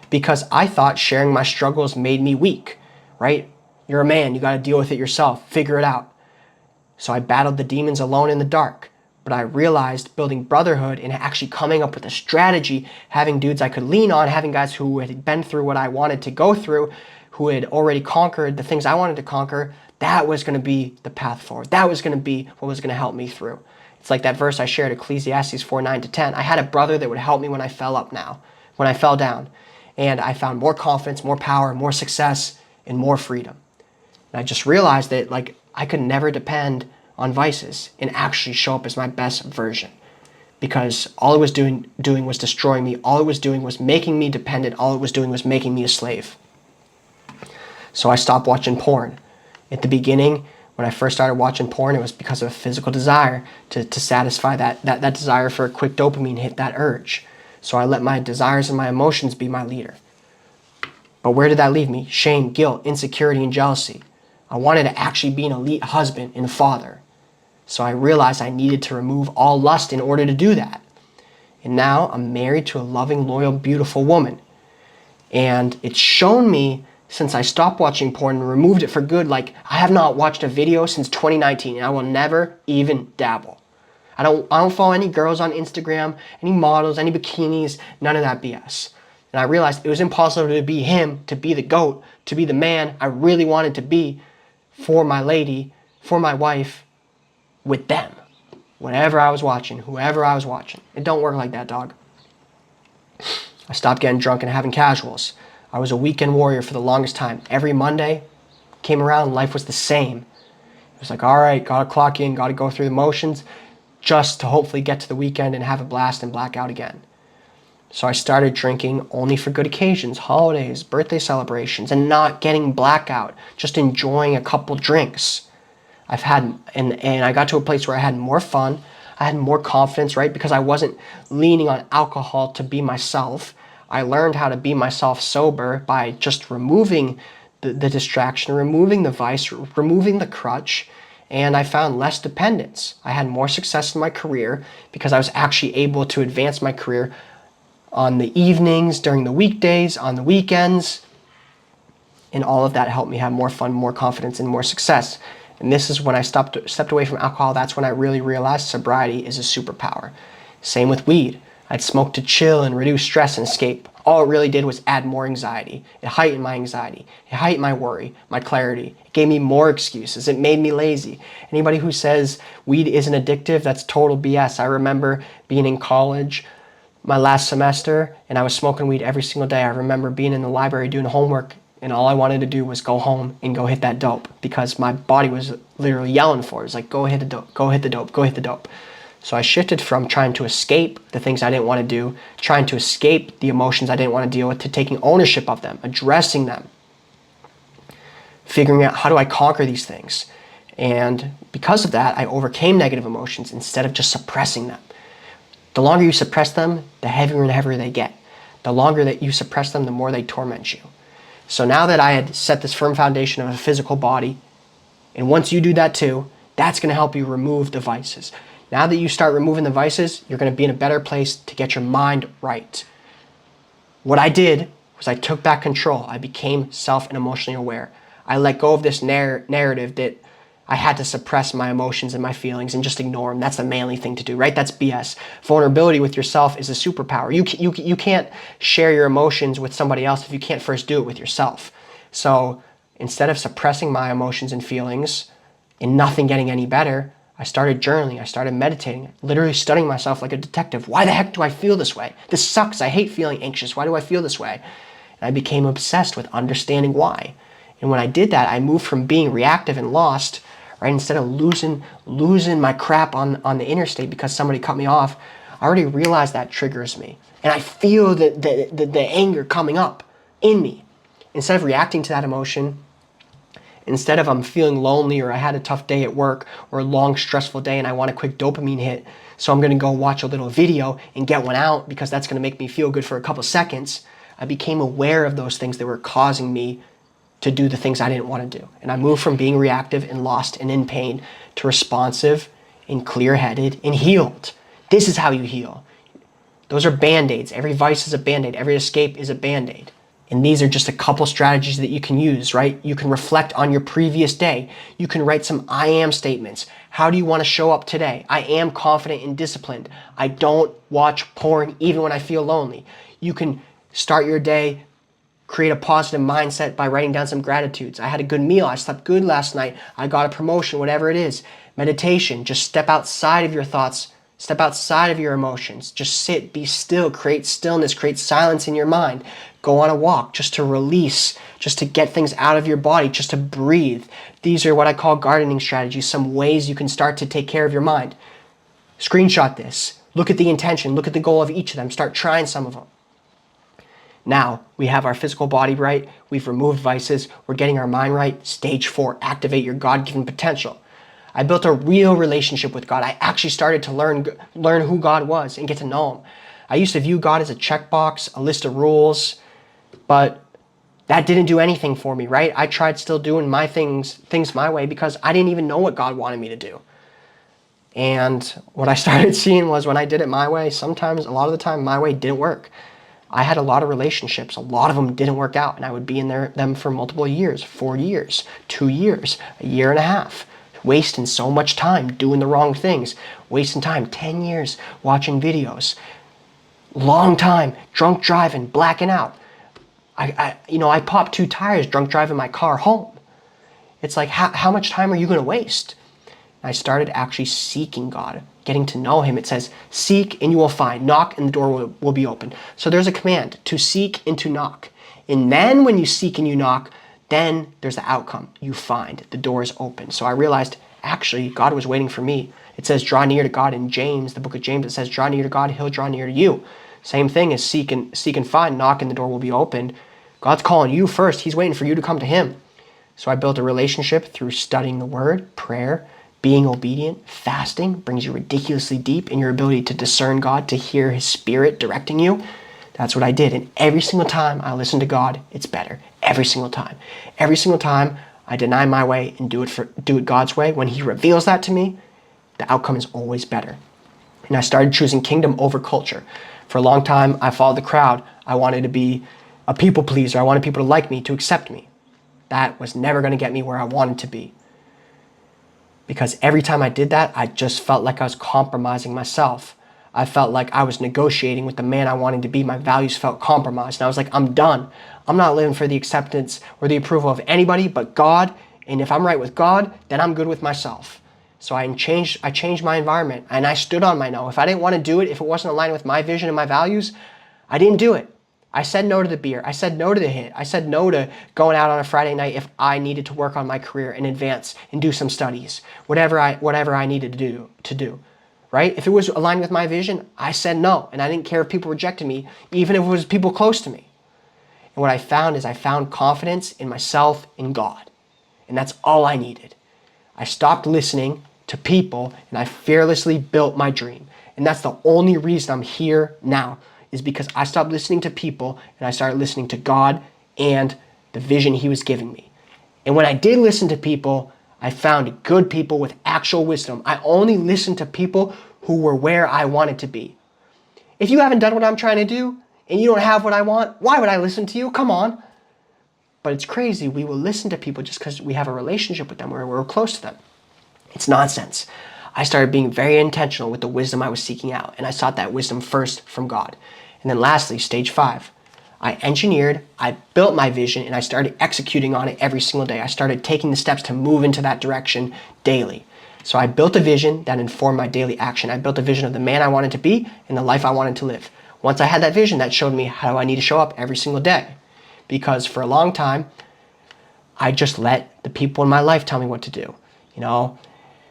Because I thought sharing my struggles made me weak, right? You're a man. You got to deal with it yourself. Figure it out. So I battled the demons alone in the dark. But I realized building brotherhood and actually coming up with a strategy, having dudes I could lean on, having guys who had been through what I wanted to go through, who had already conquered the things I wanted to conquer, that was going to be the path forward. That was going to be what was going to help me through. It's like that verse I shared, Ecclesiastes 4:9-10. I had a brother that would help me when I fell down. And I found more confidence, more power, more success, and more freedom. And I just realized that I could never depend on vices and actually show up as my best version. Because all it was doing was destroying me. All it was doing was making me dependent. All it was doing was making me a slave. So I stopped watching porn. At the beginning, when I first started watching porn, it was because of a physical desire to satisfy that desire for a quick dopamine hit, that urge. So I let my desires and my emotions be my leader. But where did that leave me? Shame, guilt, insecurity, and jealousy. I wanted to actually be an elite husband and father. So I realized I needed to remove all lust in order to do that. And now I'm married to a loving, loyal, beautiful woman. And it's shown me, since I stopped watching porn and removed it for good, I have not watched a video since 2019, and I will never even dabble. I don't follow any girls on Instagram, any models, any bikinis, none of that BS. And I realized it was impossible to be him, to be the GOAT, to be the man I really wanted to be for my lady, for my wife, with them. Whatever I was watching, whoever I was watching. It don't work like that, dog. I stopped getting drunk and having casuals. I was a weekend warrior for the longest time. Every Monday came around, life was the same. It was all right, gotta clock in, gotta go through the motions, just to hopefully get to the weekend and have a blast and black out again. So I started drinking only for good occasions, holidays, birthday celebrations, and not getting blackout, just enjoying a couple drinks. And I got to a place where I had more fun, I had more confidence, right? Because I wasn't leaning on alcohol to be myself. I learned how to be myself sober by just removing the distraction, removing the vice, removing the crutch, and I found less dependence. I had more success in my career because I was actually able to advance my career on the evenings, during the weekdays, on the weekends, and all of that helped me have more fun, more confidence, and more success. And this is when I stepped away from alcohol. That's when I really realized sobriety is a superpower. Same with weed. I'd smoke to chill and reduce stress and escape. All it really did was add more anxiety. It heightened my anxiety. It heightened my worry, my clarity. It gave me more excuses. It made me lazy. Anybody who says weed isn't addictive, that's total BS. I remember being in college my last semester and I was smoking weed every single day. I remember being in the library doing homework and all I wanted to do was go home and go hit that dope because my body was literally yelling for it. It was go hit the dope, go hit the dope, go hit the dope. So I shifted from trying to escape the things I didn't want to do, trying to escape the emotions I didn't want to deal with, to taking ownership of them, addressing them, figuring out how do I conquer these things. And because of that, I overcame negative emotions instead of just suppressing them. The longer you suppress them, the heavier and heavier they get. The longer that you suppress them, the more they torment you. So now that I had set this firm foundation of a physical body, and once you do that too, that's going to help you remove the vices. Now that you start removing the vices, you're going to be in a better place to get your mind right. What I did was I took back control. I became self and emotionally aware. I let go of this narrative that I had to suppress my emotions and my feelings and just ignore them. That's the manly thing to do, right? That's BS. Vulnerability with yourself is a superpower. You can't share your emotions with somebody else if you can't first do it with yourself. So instead of suppressing my emotions and feelings and nothing getting any better, I started journaling. I started meditating, literally studying myself like a detective. Why the heck do I feel this way? This sucks. I hate feeling anxious. Why do I feel this way? And I became obsessed with understanding why. And when I did that, I moved from being reactive and lost, right? Instead of losing my crap on the interstate because somebody cut me off, I already realized that triggers me. And I feel the anger coming up in me. Instead of reacting to that emotion, instead of I'm feeling lonely or I had a tough day at work or a long stressful day and I want a quick dopamine hit, so I'm going to go watch a little video and get one out because that's going to make me feel good for a couple seconds, I became aware of those things that were causing me to do the things I didn't want to do. And I moved from being reactive and lost and in pain to responsive and clear-headed and healed. This is how you heal. Those are Band-Aids. Every vice is a Band-Aid. Every escape is a Band-Aid. And these are just a couple strategies that you can use, right? You can reflect on your previous day. You can write some I am statements. How do you want to show up today? I am confident and disciplined. I don't watch porn even when I feel lonely. You can start your day, create a positive mindset by writing down some gratitudes. I had a good meal. I slept good last night. I got a promotion, whatever it is. Meditation, just step outside of your thoughts. Step outside of your emotions. Just sit, be still, create stillness, create silence in your mind. Go on a walk just to release, just to get things out of your body, just to breathe. These are what I call gardening strategies, some ways you can start to take care of your mind. Screenshot this. Look at the intention. Look at the goal of each of them. Start trying some of them. Now we have our physical body right. We've removed vices. We're getting our mind right. Stage 4, activate your God-given potential. I built a real relationship with God. I actually started to learn who God was and get to know him. I used to view God as a checkbox, a list of rules, but that didn't do anything for me, right? I tried still doing my things my way because I didn't even know what God wanted me to do. And what I started seeing was when I did it my way, sometimes, a lot of the time, my way didn't work. I had a lot of relationships. A lot of them didn't work out, and I would be in them for multiple years, 4 years, 2 years, a year and a half, wasting so much time doing the wrong things, wasting time, 10 years watching videos, long time drunk driving, blacking out. I popped 2 tires drunk driving my car home. It's like, how much time are you going to waste? I started actually seeking God, getting to know him. It says, seek and you will find. Knock and the door will be open. So there's a command to seek and to knock. And then when you seek and you knock, then there's the outcome. You find. The door is open. So I realized, actually, God was waiting for me. It says, draw near to God in James, the book of James. It says, draw near to God, he'll draw near to you. Same thing as seek and find. Knock and the door will be opened. God's calling you first. He's waiting for you to come to him. So I built a relationship through studying the word, prayer, being obedient. Fasting brings you ridiculously deep in your ability to discern God, to hear his spirit directing you. That's what I did. And every single time I listen to God, it's better. Every single time. Every single time I deny my way and do it God's way, when he reveals that to me, the outcome is always better. And I started choosing kingdom over culture. For a long time, I followed the crowd. I wanted to be a people pleaser. I wanted people to like me, to accept me. That was never going to get me where I wanted to be. Because every time I did that, I just felt like I was compromising myself. I felt like I was negotiating with the man I wanted to be. My values felt compromised. And I was like, I'm done. I'm not living for the acceptance or the approval of anybody but God. And if I'm right with God, then I'm good with myself. So I changed my environment and I stood on my no. If I didn't want to do it, if it wasn't aligned with my vision and my values, I didn't do it. I said no to the beer. I said no to the hit. I said no to going out on a Friday night if I needed to work on my career and advance and do some studies, whatever I needed to do, right? If it was aligned with my vision, I said no, and I didn't care if people rejected me, even if it was people close to me. And what I found is I found confidence in myself, in God, and that's all I needed. I stopped listening to people and I fearlessly built my dream. And that's the only reason I'm here now, is because I stopped listening to people and I started listening to God and the vision He was giving me. And when I did listen to people, I found good people with actual wisdom. I only listened to people who were where I wanted to be. If you haven't done what I'm trying to do and you don't have what I want, why would I listen to you? Come on. But it's crazy. We will listen to people just because we have a relationship with them or we're close to them. It's nonsense. I started being very intentional with the wisdom I was seeking out, and I sought that wisdom first from God. And then lastly, stage 5. I engineered, I built my vision, and I started executing on it every single day. I started taking the steps to move into that direction daily. So I built a vision that informed my daily action. I built a vision of the man I wanted to be and the life I wanted to live. Once I had that vision, that showed me how I need to show up every single day. Because for a long time, I just let the people in my life tell me what to do. You know,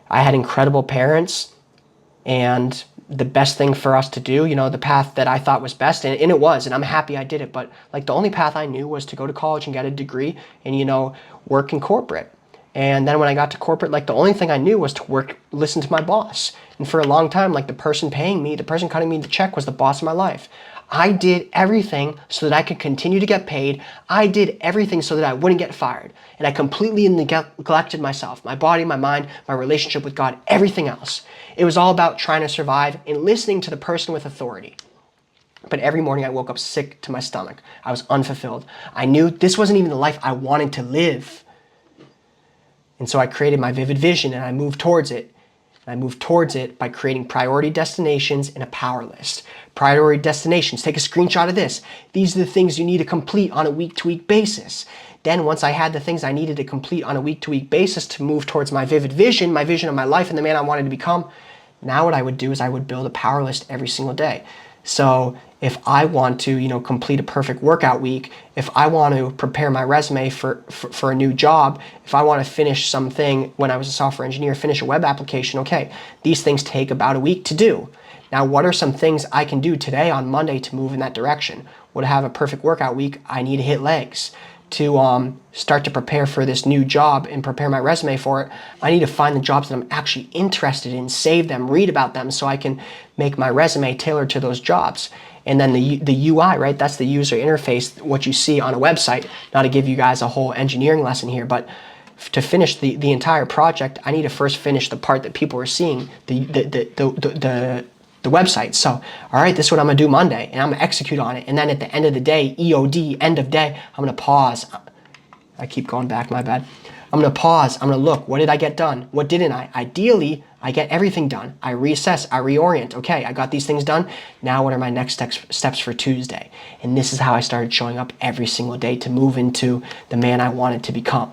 I had incredible parents, and the best thing for us to do, you know, the path that I thought was best, and it was, and I'm happy I did it, but like the only path I knew was to go to college and get a degree and, you know, work in corporate. And then when I got to corporate, like the only thing I knew was to listen to my boss. And for a long time, like the person paying me, the person cutting me the check was the boss of my life. I did everything so that I could continue to get paid. I did everything so that I wouldn't get fired. And I completely neglected myself, my body, my mind, my relationship with God, everything else. It was all about trying to survive and listening to the person with authority. But every morning I woke up sick to my stomach. I was unfulfilled. I knew this wasn't even the life I wanted to live. And so I created my vivid vision and I moved towards it. I moved towards it by creating priority destinations and a power list. Priority destinations, take a screenshot of this. These are the things you need to complete on a week-to-week basis. Then once I had the things I needed to complete on a week-to-week basis to move towards my vivid vision, my vision of my life and the man I wanted to become, now what I would do is I would build a power list every single day. So if I want to, you know, complete a perfect workout week, if I want to prepare my resume for a new job, if I want to finish something when I was a software engineer, finish a web application, okay, these things take about a week to do. Now, what are some things I can do today on Monday to move in that direction? Well, to have a perfect workout week, I need to hit legs. To start to prepare for this new job and prepare my resume for it, I need to find the jobs that I'm actually interested in, save them, read about them so I can make my resume tailored to those jobs. And then the UI, right? That's the user interface, what you see on a website. Not to give you guys a whole engineering lesson here, but to finish the entire project, I need to first finish the part that people are seeing, the website. So, all right, this is what I'm gonna do Monday, and I'm gonna execute on it. And then at the end of the day, EOD, end of day, I'm gonna pause. I keep going back, my bad. I'm gonna pause, I'm gonna look, what did I get done? What didn't I? Ideally, I get everything done. I reassess, I reorient. Okay, I got these things done. Now what are my next steps for Tuesday? And this is how I started showing up every single day to move into the man I wanted to become.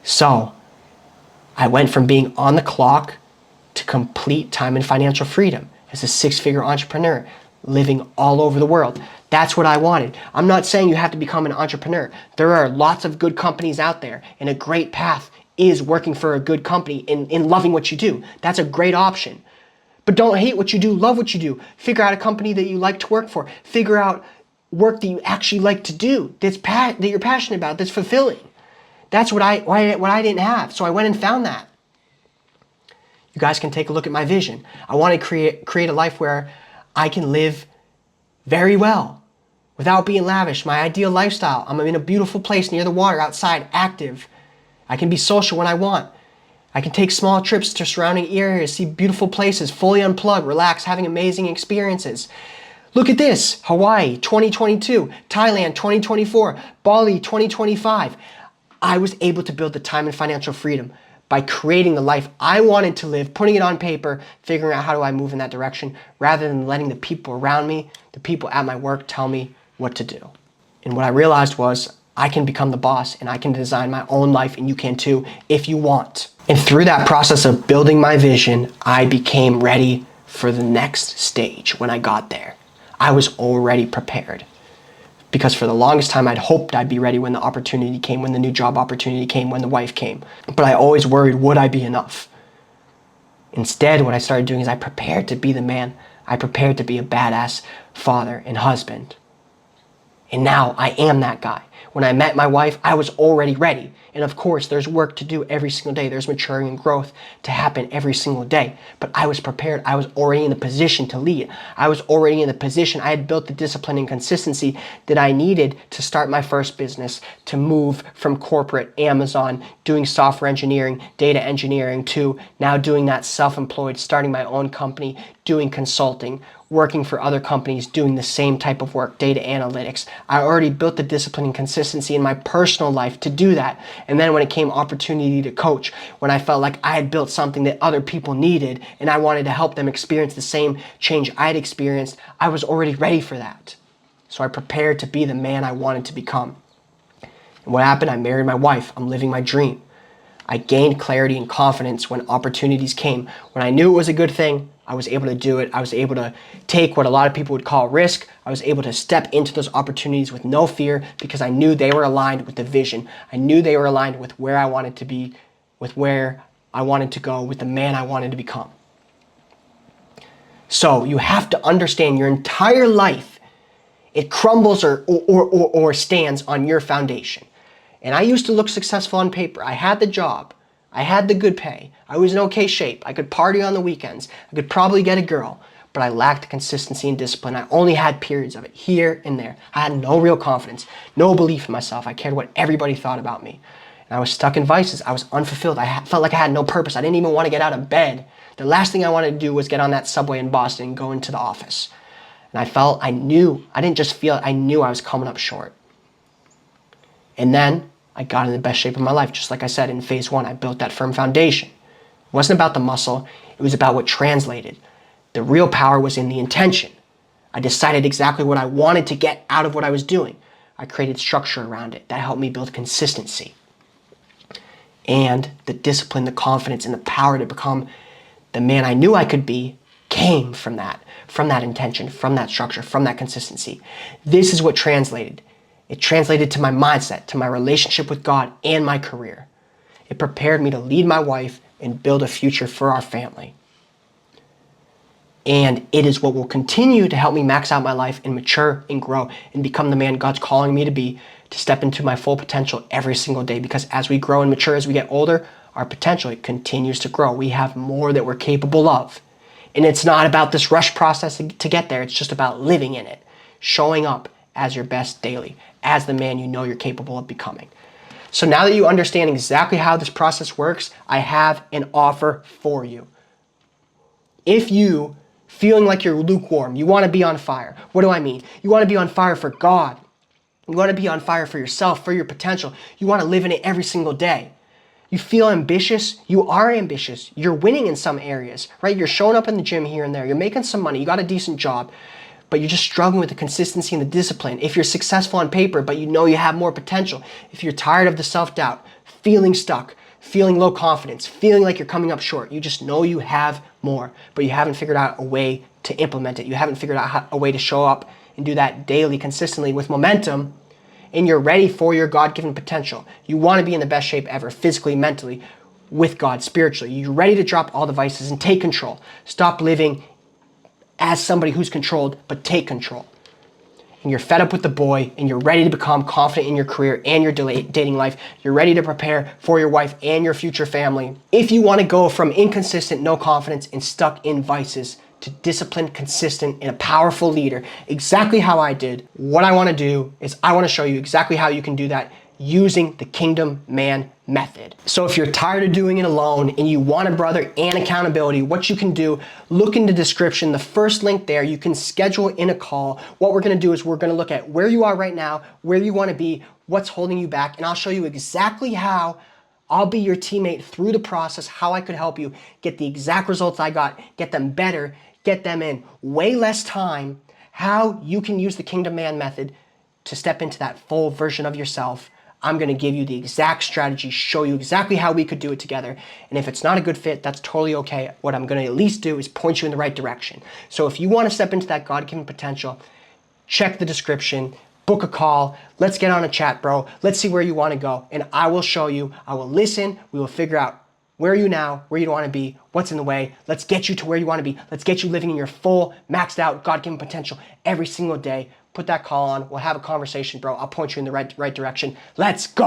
So, I went from being on the clock to complete time and financial freedom as a 6-figure entrepreneur, living all over the world. That's what I wanted. I'm not saying you have to become an entrepreneur. There are lots of good companies out there, and a great path is working for a good company in loving what you do. That's a great option. But don't hate what you do, love what you do. Figure out a company that you like to work for. Figure out work that you actually like to do, that you're passionate about, that's fulfilling. That's what I didn't have, so I went and found that. You guys can take a look at my vision. I want to create a life where I can live very well without being lavish. My ideal lifestyle. I'm in a beautiful place near the water, outside, active. I can be social when I want. I can take small trips to surrounding areas, see beautiful places, fully unplug, relax, having amazing experiences. Look at this. Hawaii 2022, Thailand 2024, Bali 2025. I was able to build the time and financial freedom by creating the life I wanted to live, putting it on paper, figuring out how do I move in that direction, rather than letting the people around me, the people at my work tell me what to do. And what I realized was I can become the boss and I can design my own life, and you can too if you want. And through that process of building my vision, I became ready for the next stage when I got there. I was already prepared. Because for the longest time, I'd hoped I'd be ready when the opportunity came, when the new job opportunity came, when the wife came. But I always worried, would I be enough? Instead, what I started doing is I prepared to be the man. I prepared to be a badass father and husband. And now I am that guy. When I met my wife, I was already ready. And of course, there's work to do every single day. There's maturing and growth to happen every single day. But I was prepared. I was already in the position to lead. I was already in the position. I had built the discipline and consistency that I needed to start my first business, to move from corporate Amazon, doing software engineering, data engineering, to now doing that self-employed, starting my own company, doing consulting, working for other companies, doing the same type of work, data analytics. I already built the discipline and consistency in my personal life to do that. And then when it came opportunity to coach, when I felt like I had built something that other people needed and I wanted to help them experience the same change I had experienced, I was already ready for that. So I prepared to be the man I wanted to become. And what happened? I married my wife. I'm living my dream. I gained clarity and confidence when opportunities came. When I knew it was a good thing, I was able to do it. I was able to take what a lot of people would call risk. I was able to step into those opportunities with no fear because I knew they were aligned with the vision. I knew they were aligned with where I wanted to be, with where I wanted to go, with the man I wanted to become. So you have to understand your entire life, it crumbles or stands on your foundation. And I used to look successful on paper. I had the job. I had the good pay. I was in okay shape. I could party on the weekends. I could probably get a girl, but I lacked consistency and discipline. I only had periods of it here and there. I had no real confidence, no belief in myself. I cared what everybody thought about me. And I was stuck in vices. I was unfulfilled. I felt like I had no purpose. I didn't even want to get out of bed. The last thing I wanted to do was get on that subway in Boston and go into the office. And I knew I was coming up short. And then I got in the best shape of my life. Just like I said in phase one, I built that firm foundation. It wasn't about the muscle. It was about what translated. The real power was in the intention. I decided exactly what I wanted to get out of what I was doing. I created structure around it. That helped me build consistency. And the discipline, the confidence, and the power to become the man I knew I could be came from that intention, from that structure, from that consistency. This is what translated. It translated to my mindset, to my relationship with God, and my career. It prepared me to lead my wife and build a future for our family. And it is what will continue to help me max out my life and mature and grow and become the man God's calling me to be, to step into my full potential every single day. Because as we grow and mature, as we get older, our potential, it continues to grow. We have more that we're capable of. And it's not about this rush process to get there. It's just about living in it, showing up as your best daily, as the man you know you're capable of becoming. So now that you understand exactly how this process works, I have an offer for you. If you feeling like you're lukewarm, you want to be on fire. What do I mean? You want to be on fire for God. You want to be on fire for yourself, for your potential. You want to live in it every single day. You feel ambitious? You are ambitious. You're winning in some areas, right? You're showing up in the gym here and there. You're making some money. You got a decent job, but you're just struggling with the consistency and the discipline. If you're successful on paper, but you know you have more potential. If you're tired of the self-doubt, feeling stuck, feeling low confidence, feeling like you're coming up short, you just know you have more, but you haven't figured out a way to implement it. You haven't figured out a way to show up and do that daily, consistently with momentum, and you're ready for your God-given potential. You want to be in the best shape ever, physically, mentally, with God, spiritually. You're ready to drop all the vices and take control. Stop living as somebody who's controlled, but take control. And you're fed up with the boy, and you're ready to become confident in your career and your dating life. You're ready to prepare for your wife and your future family. If you want to go from inconsistent, no confidence, and stuck in vices to disciplined, consistent, and a powerful leader, exactly how I did, what I want to do is I want to show you exactly how you can do that using the Kingdom Man method. So if you're tired of doing it alone and you want a brother and accountability, what you can do, look in the description, the first link there, you can schedule in a call. What we're going to do is we're going to look at where you are right now, where you want to be, what's holding you back, and I'll show you exactly how I'll be your teammate through the process, how I could help you get the exact results I got, get them better, get them in way less time, how you can use the Kingdom Man method to step into that full version of yourself. I'm going to give you the exact strategy, show you exactly how we could do it together. And if it's not a good fit, that's totally okay. What I'm going to at least do is point you in the right direction. So if you want to step into that God-given potential, check the description, book a call. Let's get on a chat, bro. Let's see where you want to go. And I will show you. I will listen. We will figure out where are you now, where you want to be, what's in the way. Let's get you to where you want to be. Let's get you living in your full, maxed out, God-given potential every single day. Put that call on. We'll have a conversation, bro. I'll point you in the right direction. Let's go.